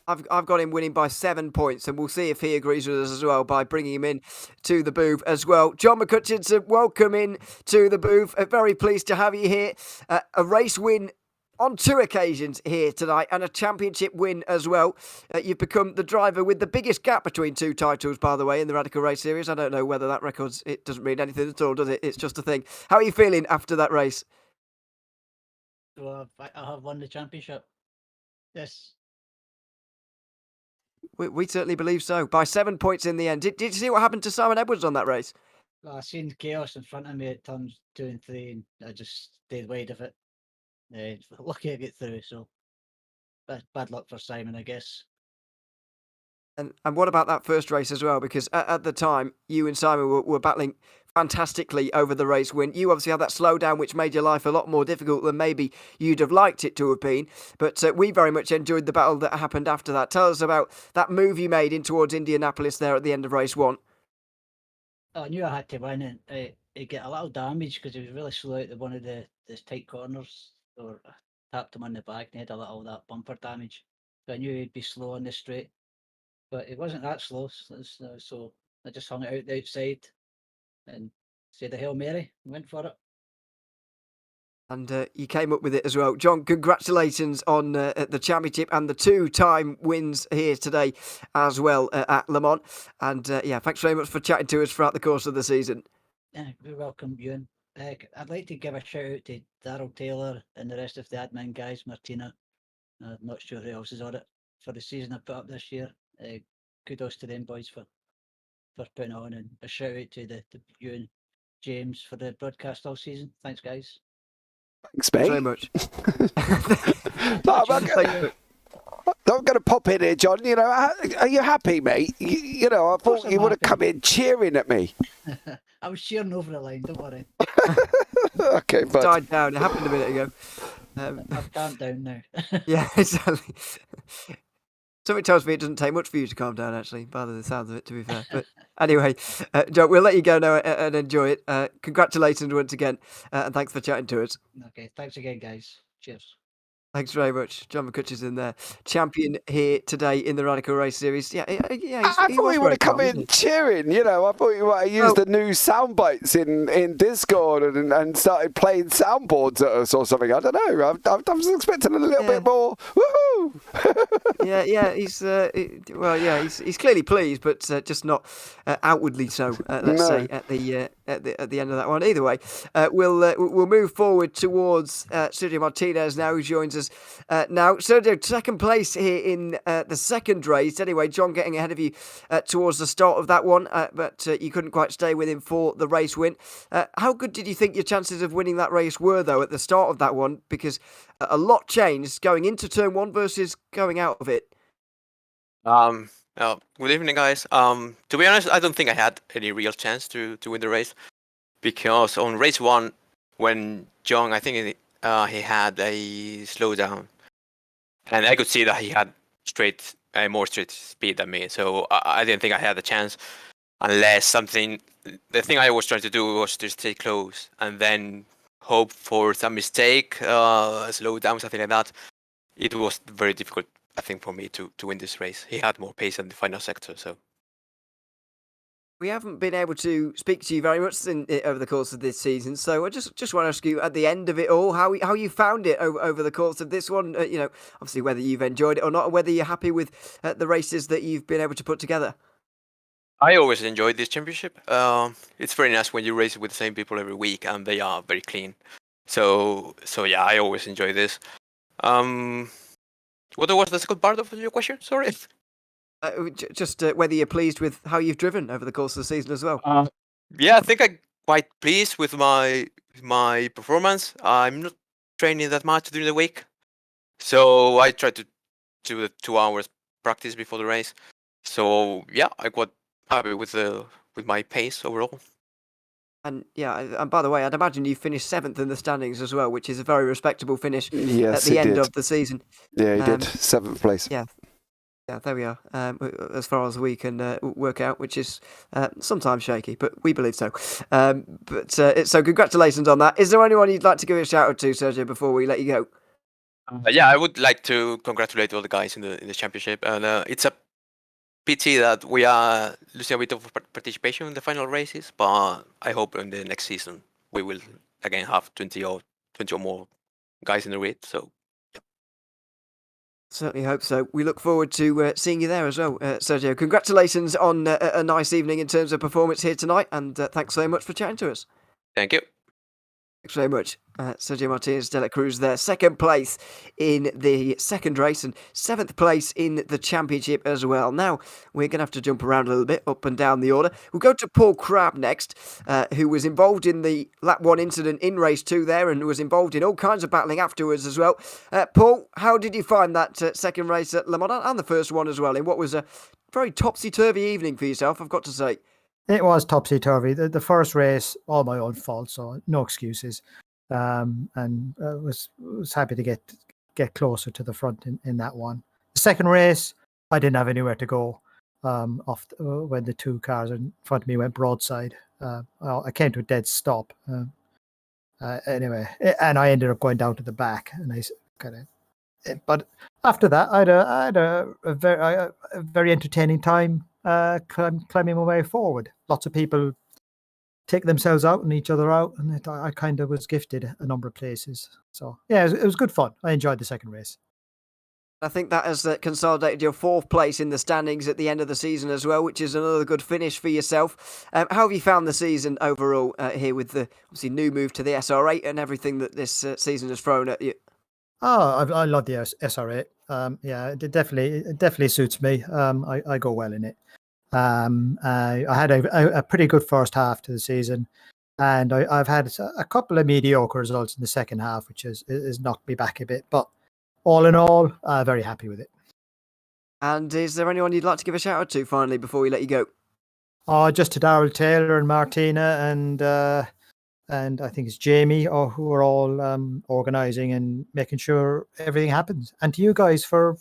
I've got him winning by 7 points, and we'll see if he agrees with us as well by bringing him in to the booth as well. John McCutcheon, welcome in to the booth. Very pleased to have you here. A race win on 2 occasions here tonight, and a championship win as well. You've become the driver with the biggest gap between 2 titles, by the way, in the Radical Race Series. I don't know whether that records, it doesn't mean anything at all, does it? It's just a thing. How are you feeling after that race? Well, I have won the championship. Yes. We certainly believe so. By 7 points in the end. Did you see what happened to Simon Edwards on that race? Well, I seen chaos in front of me at turns 2 and 3, and I just stayed wide of it. Lucky I get through, so bad luck for Simon, I guess. And what about that first race as well? Because at the time, you and Simon were battling fantastically over the race win. You obviously had that slowdown, which made your life a lot more difficult than maybe you'd have liked it to have been. But we very much enjoyed the battle that happened after that. Tell us about that move you made in towards Indianapolis there at the end of race 1. I knew I had to win, and it get a little damage because he was really slow out of one of the tight corners. Or I tapped him on the back and he had a little that bumper damage. So I knew he'd be slow on the straight. But it wasn't that slow, so I just hung it out the outside and said a Hail Mary and went for it. And you came up with it as well. John, congratulations on the championship and the 2-time wins here today as well at Le Mans. And thanks very much for chatting to us throughout the course of the season. Yeah, you're welcome, Ewan. I'd like to give a shout out to Darrell Taylor and the rest of the admin guys, Martina. I'm not sure who else is on it for the season I put up this year. Kudos to them boys for putting on, and a shout out to the you and James for the broadcast all season. Thanks, guys. Thanks, mate. Very much. I'm going to pop in here, John. You know, are you happy, mate? You know, I thought you would have come in cheering at me. I was cheering over the line. Don't worry. Okay, but Died down. It happened a minute ago. I've calmed down now. Yeah, exactly. Something tells me it doesn't take much for you to calm down, actually, by the sounds of it, to be fair. But anyway, John, we'll let you go now and enjoy it. Congratulations once again, and thanks for chatting to us. Okay, thanks again, guys. Cheers. Thanks very much. John McCutcheon's in there. Champion here today in the Radical Race Series. Yeah, I thought you would have come in cheering, you know. I thought you might have used the new sound bites in Discord and started playing soundboards at us or something. I don't know. I was expecting a little bit more. Woohoo! He's clearly pleased, but just not outwardly so. Let's say at the end of that one. Either way, we'll move forward towards Sergio Martinez now, who joins us now. Sergio, second place here in the second race. Anyway, John getting ahead of you towards the start of that one, but you couldn't quite stay with him for the race win. How good did you think your chances of winning that race were, though, at the start of that one? Because a lot changed going into turn 1 versus going out of it. Good evening, guys. To be honest, I don't think I had any real chance to win the race, because on race 1, when John, I think he had a slowdown, and I could see that he had more straight speed than me, so I didn't think I had a chance. unless something. The thing I was trying to do was to stay close and then hope for some mistake, slow down, something like that. It was very difficult, I think, for me to win this race. He had more pace in the final sector, so. We haven't been able to speak to you very much over the course of this season, so I just want to ask you at the end of it all how you found it over the course of this one. Obviously whether you've enjoyed it or not, or whether you're happy with the races that you've been able to put together. I always enjoyed this championship. It's very nice when you race with the same people every week, and they are very clean. So yeah, I always enjoy this. What was the second part of your question? Sorry. Just whether you're pleased with how you've driven over the course of the season as well. Yeah, I think I'm quite pleased with my performance. I'm not training that much during the week, so I try to do the 2 hours practice before the race. So yeah, I got happy with my pace overall. And yeah, and by the way, I'd imagine you finished 7th in the standings as well, which is a very respectable finish Yes, at the he end did. of the season. Yeah, he did. 7th place. Yeah. Yeah, there we are. As far as we can work out, which is sometimes shaky, but we believe so. So congratulations on that. Is there anyone you'd like to give a shout out to, Sergio, before we let you go? Yeah, I would like to congratulate all the guys in the championship, and it's a pity that we are losing a bit of participation in the final races. But I hope in the next season we will again have 20 or more guys in the grid. So. Certainly hope so. We look forward to seeing you there as well, Sergio. Congratulations on a nice evening in terms of performance here tonight, and thanks so much for chatting to us. Thank you. Thanks very much. Sergio Martinez de la Cruz there, 2nd place in the second race and 7th place in the championship as well. Now, we're going to have to jump around a little bit up and down the order. We'll go to Paul Crabb next, who was involved in the lap 1 incident in race 2 there and was involved in all kinds of battling afterwards as well. Paul, how did you find that second race at Le Mans and the first one as well in what was a very topsy-turvy evening for yourself, I've got to say? It was topsy-turvy. The first race, all my own fault, so no excuses. And was happy to get closer to the front in that one. The second race, I didn't have anywhere to go when the 2 cars in front of me went broadside. I came to a dead stop. Anyway, and I ended up going down to the back, and I kind of. But after that, I had a very entertaining time climbing my way forward. Lots of people take themselves out and each other out, and I kind of was gifted a number of places. So yeah, it was good fun. I enjoyed the second race. I think that has consolidated your 4th place in the standings at the end of the season as well, which is another good finish for yourself. How have you found the season overall here with the obviously new move to the SR8 and everything that this season has thrown at you? Oh, I love the SR8. Yeah, it definitely suits me. I go well in it. I had a pretty good first half to the season, and I've had a couple of mediocre results in the second half, which has knocked me back a bit. But all in all, very happy with it. And is there anyone you'd like to give a shout out to finally before we let you go? Oh, just to Darryl Taylor and Martina and I think it's Jamie, who are all organising and making sure everything happens. And to you guys for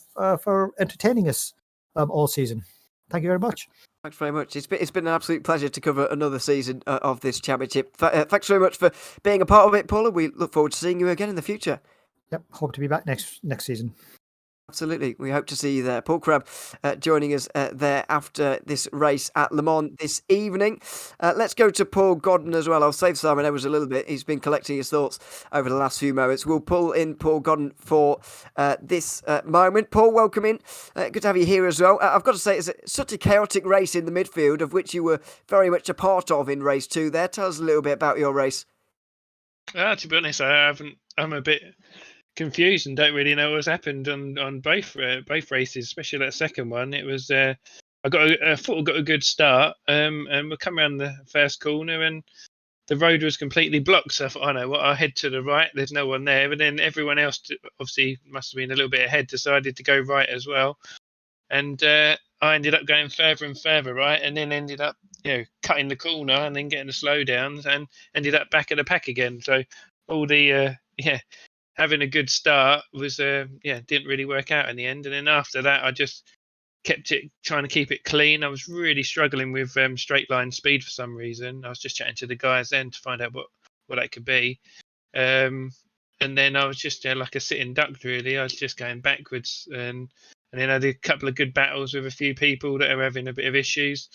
entertaining us all season. Thank you very much. Thanks very much. It's been an absolute pleasure to cover another season of this championship. Thanks very much for being a part of it, Paul. We look forward to seeing you again in the future. Yep, hope to be back next season. Absolutely. We hope to see you there. Paul Crabb joining us there after this race at Le Mans this evening. Let's go to Paul Godden as well. I'll save Simon Edwards a little bit. He's been collecting his thoughts over the last few moments. We'll pull in Paul Godden for this moment. Paul, welcome in. Good to have you here as well. I've got to say, it's such a chaotic race in the midfield, of which you were very much a part of in race 2 there. Tell us a little bit about your race. To be honest, I'm a bit confused and don't really know what's happened on both races, especially that second one. It was I thought I got a good start, and we come around the first corner and the road was completely blocked. So I thought, I'll head to the right. There's no one there, but then everyone else obviously must have been a little bit ahead, decided to go right as well, and I ended up going further and further right, and then ended up cutting the corner and then getting the slowdowns and ended up back at the pack again. So all the having a good start was didn't really work out in the end. And then after that, I just trying to keep it clean. I was really struggling with straight line speed for some reason. I was just chatting to the guys then to find out what that could be. And then I was just like a sitting duck, really. I was just going backwards, and then I did a couple of good battles with a few people that are having a bit of issues.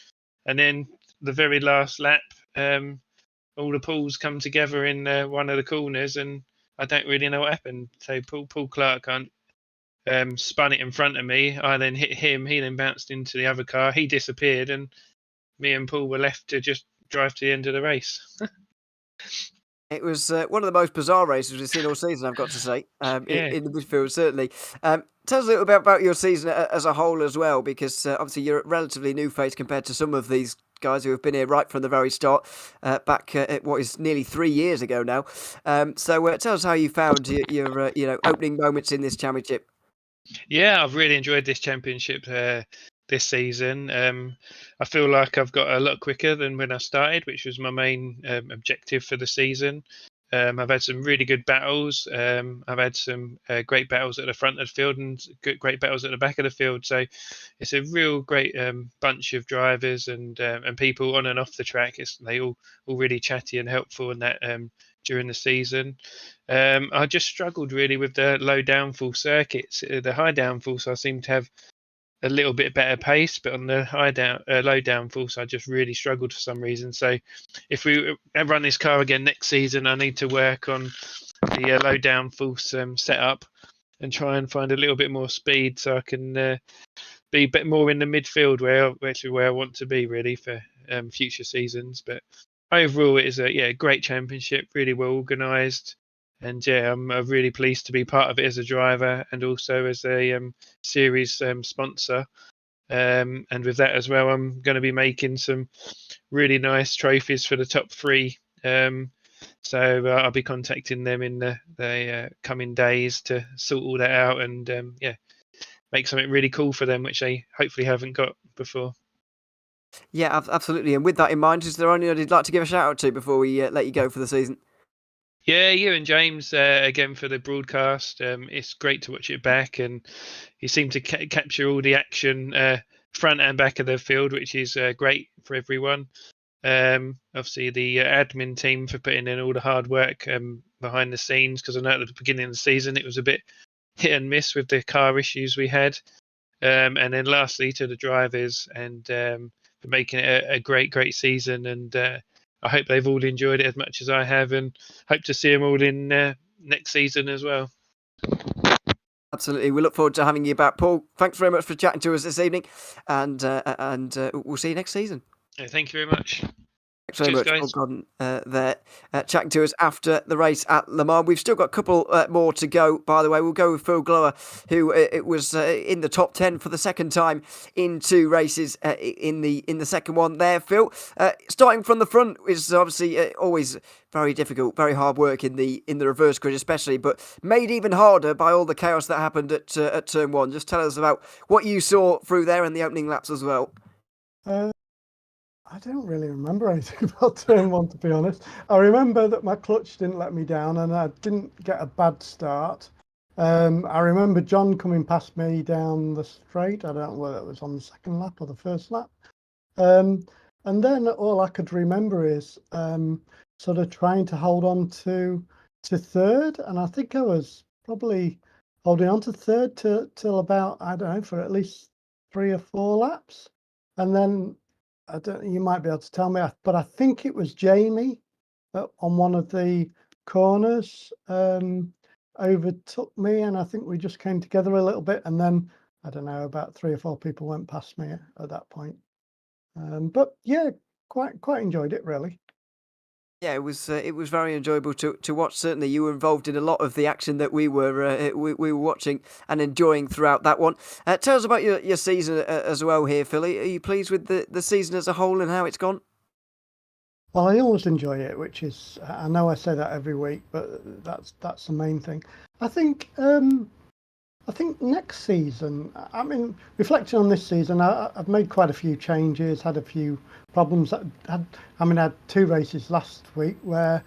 And then the very last lap, all the pools come together in one of the corners, and I don't really know what happened. So Paul Clark spun it in front of me. I then hit him. He then bounced into the other car. He disappeared, and me and Paul were left to just drive to the end of the race. It was one of the most bizarre races we've seen all season, I've got to say, in the midfield, certainly. Tell us a little bit about your season as a whole as well, because obviously you're a relatively new face compared to some of these guys who have been here right from the very start, back at what is nearly 3 years ago now. So tell us how you found your opening moments in this championship. Yeah, I've really enjoyed this championship this season. I feel like I've got a lot quicker than when I started, which was my main objective for the season. I've had some really good battles. I've had some great battles at the front of the field and great battles at the back of the field. So it's a real great bunch of drivers and people on and off the track. They all really chatty and helpful in that during the season. I just struggled really with the low downfall circuits. The high downfalls I seem to have a little bit better pace, but on the low downforce I just really struggled for some reason. So if we run this car again next season, I need to work on the low downforce setup and try and find a little bit more speed so I can be a bit more in the midfield where I want to be really for future seasons. But overall it is a great championship, really well organised. And I'm really pleased to be part of it as a driver and also as a series sponsor. And with that as well, I'm going to be making some really nice trophies for the top three. So I'll be contacting them in the coming days to sort all that out and make something really cool for them, which they hopefully haven't got before. Yeah, absolutely. And with that in mind, is there anyone you'd like to give a shout out to before we let you go for the season? Yeah, you and James again for the broadcast. It's great to watch it back, and you seem to capture all the action front and back of the field, which is great for everyone. Obviously, the admin team for putting in all the hard work behind the scenes, because I know at the beginning of the season it was a bit hit and miss with the car issues we had. And then lastly to the drivers and for making it a great season, and I hope they've all enjoyed it as much as I have, and hope to see them all in next season as well. Absolutely. We look forward to having you back, Paul. Thanks very much for chatting to us this evening, and we'll see you next season. Yeah, thank you very much. Thanks very much, Paul Godden, there chatting to us after the race at Le Mans. We've still got a couple more to go, by the way. We'll go with Phil Glover, who it was in the top 10 for the second time in two races in the second one there. Phil, starting from the front is obviously always very difficult, very hard work in the reverse grid especially, but made even harder by all the chaos that happened at turn one. Just tell us about what you saw through there and the opening laps as well. I don't really remember anything about turn one, to be honest. I remember that my clutch didn't let me down and I didn't get a bad start. I remember John coming past me down the straight. I don't know whether it was on the second lap or the first lap. And then all I could remember is sort of trying to hold on to third. And I think I was probably holding on to third till about, I don't know, for at least 3 or 4 laps. And then you might be able to tell me, but I think it was Jamie on one of the corners overtook me, and I think we just came together a little bit, and then I don't know, about 3 or 4 people went past me at that point. But yeah, quite enjoyed it really. Yeah, it was very enjoyable to watch. Certainly, you were involved in a lot of the action that we were watching and enjoying throughout that one. Tell us about your season as well here, Philly. Are you pleased with the season as a whole and how it's gone? Well, I always enjoy it, which is, I know I say that every week, but that's the main thing. I think next season, I mean, reflecting on this season, I've made quite a few changes, had a few problems. I had 2 races last week where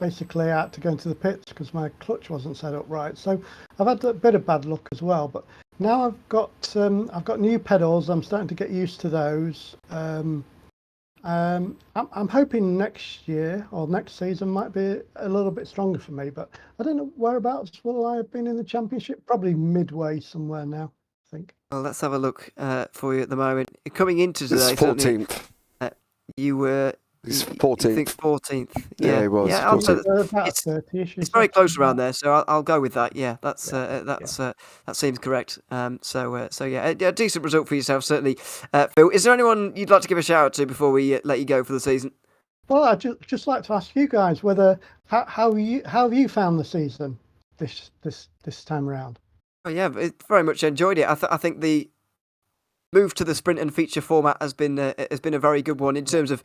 basically I had to go into the pits because my clutch wasn't set up right. So I've had a bit of bad luck as well. But Now I've got new pedals. I'm starting to get used to those. I'm hoping next year or next season might be a little bit stronger for me, but I don't know whereabouts will I have been in the championship. Probably midway somewhere now, I think. Well, let's have a look for you at the moment. Coming into It's today, certainly 14th. you were. He's You 14th. think 14th? Yeah, he was. Yeah, I'll say 14th. that About it's 30-ish. it's very close around there, so I'll go with that. Yeah, that seems correct. So yeah, a decent result for yourself, certainly. Phil, is there anyone you'd like to give a shout out to before we let you go for the season? Well, I'd just like to ask you guys whether how have you found the season this time around? Oh yeah, very much enjoyed it. I think the move to the sprint and feature format has been a very good one in terms of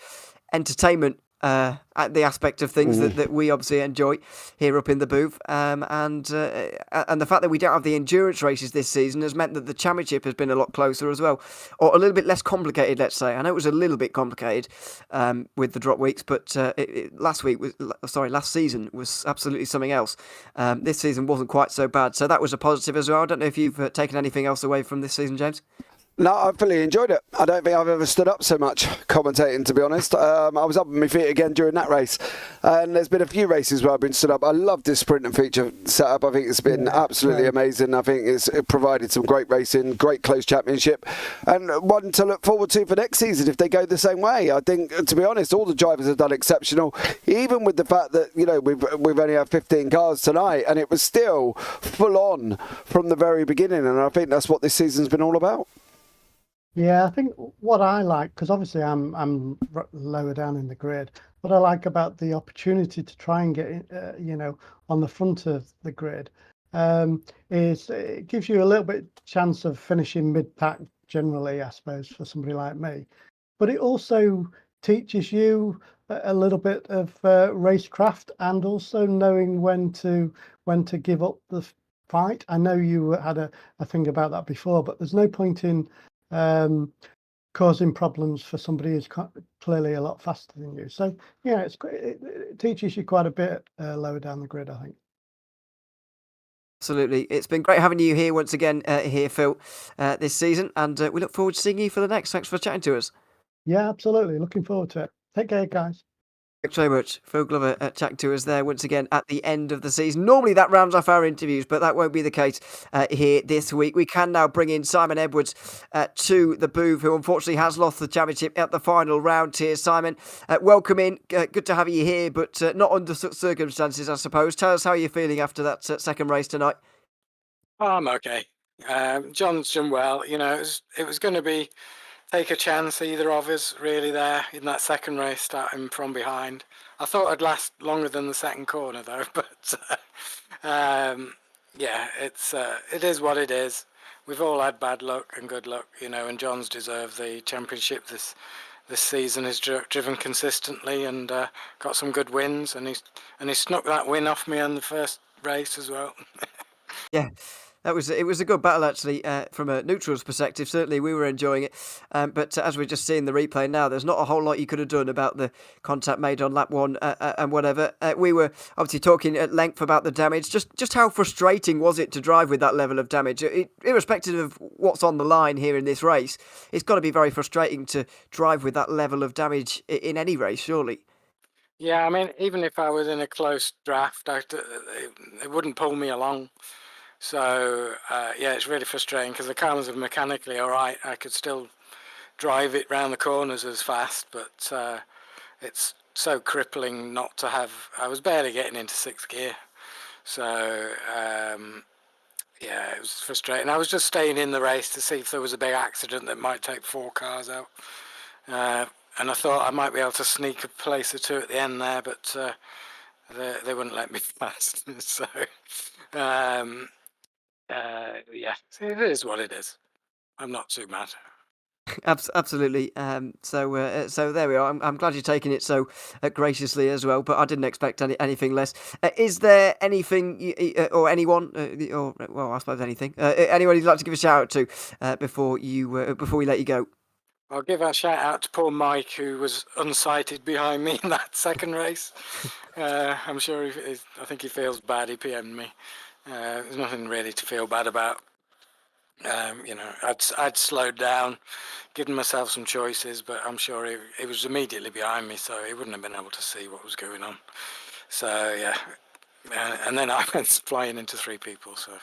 entertainment. At the aspect of things that we obviously enjoy here up in the booth, and the fact that we don't have the endurance races this season has meant that the championship has been a lot closer as well, or a little bit less complicated. Let's say I know it was a little bit complicated with the drop weeks, but last season was absolutely something else. This season wasn't quite so bad, so that was a positive as well. I don't know if you've taken anything else away from this season, James. No, I fully enjoyed it. I don't think I've ever stood up so much commentating, to be honest. I was up on my feet again during that race. And there's been a few races where I've been stood up. I love this sprint and feature setup. I think it's been absolutely amazing. I think it provided some great racing, great close championship, and one to look forward to for next season if they go the same way. I think, to be honest, all the drivers have done exceptional, even with the fact that, we've only had 15 cars tonight, and it was still full on from the very beginning. And I think that's what this season's been all about. Yeah, I think what I like, because obviously I'm lower down in the grid, what I like about the opportunity to try and get on the front of the grid is it gives you a little bit chance of finishing mid-pack generally, I suppose, for somebody like me. But it also teaches you a little bit of racecraft and also knowing when to give up the fight. I know you had a thing about that before, but there's no point in causing problems for somebody who's clearly a lot faster than you. So yeah, it teaches you quite a bit lower down the grid, I think. Absolutely, it's been great having you here once again, Phil, this season, and we look forward to seeing you for the next. Thanks for chatting to us. Yeah, absolutely. Looking forward to it. Take care, guys. Thanks very much. Phil Glover chatting to us there once again at the end of the season. Normally that rounds off our interviews, but that won't be the case here this week. We can now bring in Simon Edwards to the booth, who unfortunately has lost the championship at the final round here. Simon, welcome in. Good to have you here, but not under such circumstances, I suppose. Tell us how you're feeling after that second race tonight. I'm okay. John's done well. It was going to be take a chance, either of us really there in that second race, starting from behind. I thought I'd last longer than the second corner though, but yeah, it is what it is. We've all had bad luck and good luck, and John's deserved the championship this season. He's driven consistently and got some good wins, and he snuck that win off me on the first race as well. Yeah. It was a good battle, actually, from a neutral's perspective. Certainly, we were enjoying it. But as we're just seeing the replay now, there's not a whole lot you could have done about the contact made on lap one and whatever. We were obviously talking at length about the damage. Just how frustrating was it to drive with that level of damage? Irrespective of what's on the line here in this race, it's got to be very frustrating to drive with that level of damage in any race, surely. Yeah, I mean, even if I was in a close draft, it wouldn't pull me along. So, yeah, it's really frustrating because the cars are mechanically all right. I could still drive it round the corners as fast, but it's so crippling not to have... I was barely getting into sixth gear. So, yeah, it was frustrating. I was just staying in the race to see if there was a big accident that might take 4 cars out. And I thought I might be able to sneak a place or two at the end there, but they wouldn't let me pass. So... yeah, it is what it is. I'm not too mad. Absolutely. So there we are. I'm glad you're taking it so graciously as well. But I didn't expect anything less. Is there anything or anyone, or well, I suppose anything, anyone you'd like to give a shout out to before we let you go? I'll give a shout out to poor Mike, who was unsighted behind me in that second race. I'm sure I think he feels bad. He PM'd me. There's nothing really to feel bad about. I'd slowed down, given myself some choices, but I'm sure he was immediately behind me, so he wouldn't have been able to see what was going on. So yeah, and then I went flying into 3 people. So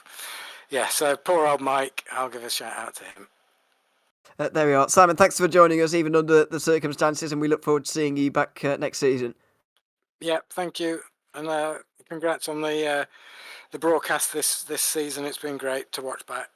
yeah, so poor old Mike. I'll give a shout out to him. There we are. Simon, thanks for joining us, even under the circumstances, and we look forward to seeing you back next season. Yeah, thank you, and congrats on the broadcast this season. It's been great to watch back.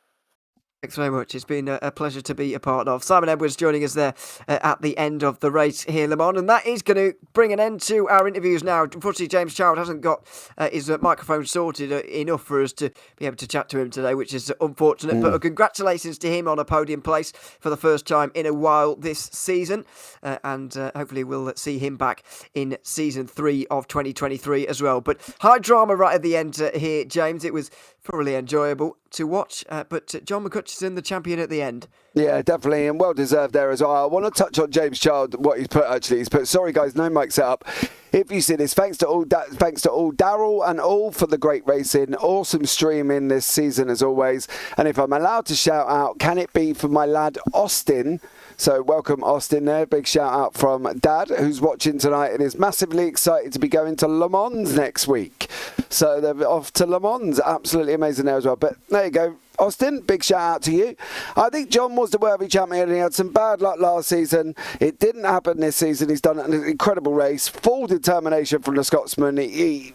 Thanks very much. It's been a pleasure to be a part of. Simon Edwards joining us there at the end of the race here, Le Mans. And that is going to bring an end to our interviews now. Unfortunately, James Child hasn't got his microphone sorted enough for us to be able to chat to him today, which is unfortunate. But congratulations to him on a podium place for the first time in a while this season. And hopefully we'll see him back in season 3 of 2023 as well. But high drama right at the end here, James. It was thoroughly enjoyable to watch, but John McCutcheon, the champion at the end. Yeah, definitely, and well deserved there as well. I want to touch on James Child, what he's put actually. He's put, sorry guys, no mic set up. If you see this, thanks to all Daryl and all for the great racing. Awesome streaming this season as always. And if I'm allowed to shout out, can it be for my lad Austin? So welcome Austin there. Big shout out from Dad, who's watching tonight and is massively excited to be going to Le Mans next week. So they're off to Le Mans. Absolutely amazing there as well. But there you go. Austin, big shout out to you. I think John was the worthy champion and he had some bad luck last season. It didn't happen this season. He's done an incredible race. Full determination from the Scotsman. He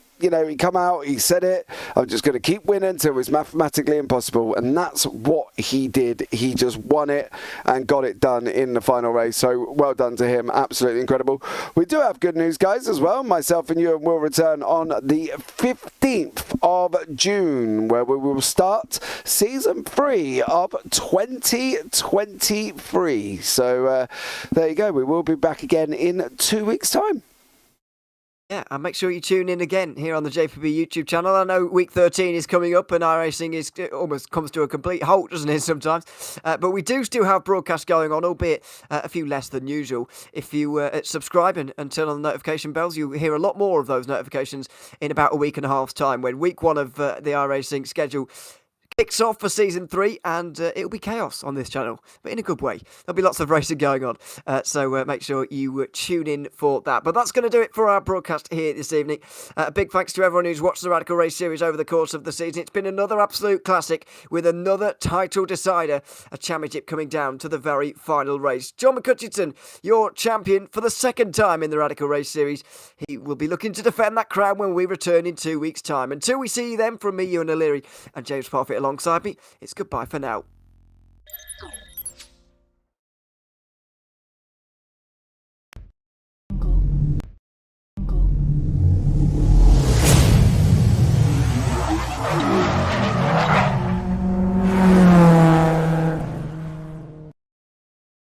come out, he said it, I'm just going to keep winning until it was mathematically impossible. And that's what he did. He just won it and got it done in the final race. So well done to him. Absolutely incredible. We do have good news, guys, as well. Myself and Ewan will return on the 15th of June, where we will start season 3 of 2023. So there you go. We will be back again in 2 weeks' time. Yeah, and make sure you tune in again here on the JPB YouTube channel. I know week 13 is coming up and iRacing almost comes to a complete halt, doesn't it, sometimes? But we do still have broadcasts going on, albeit a few less than usual. If you subscribe and turn on the notification bells, you'll hear a lot more of those notifications in about a week and a half's time, when week 1 of the iRacing schedule kicks off for season 3, and it'll be chaos on this channel, but in a good way. There'll be lots of racing going on, so make sure you tune in for that. But that's going to do it for our broadcast here this evening. A big thanks to everyone who's watched the Radical Race series over the course of the season. It's been another absolute classic with another title decider, a championship coming down to the very final race. John McCutcheon, your champion for the second time in the Radical Race series. He will be looking to defend that crown when we return in 2 weeks' time. Until we see you then, from me, Ewan O'Leary, and James Parfitt alongside me, it's goodbye for now.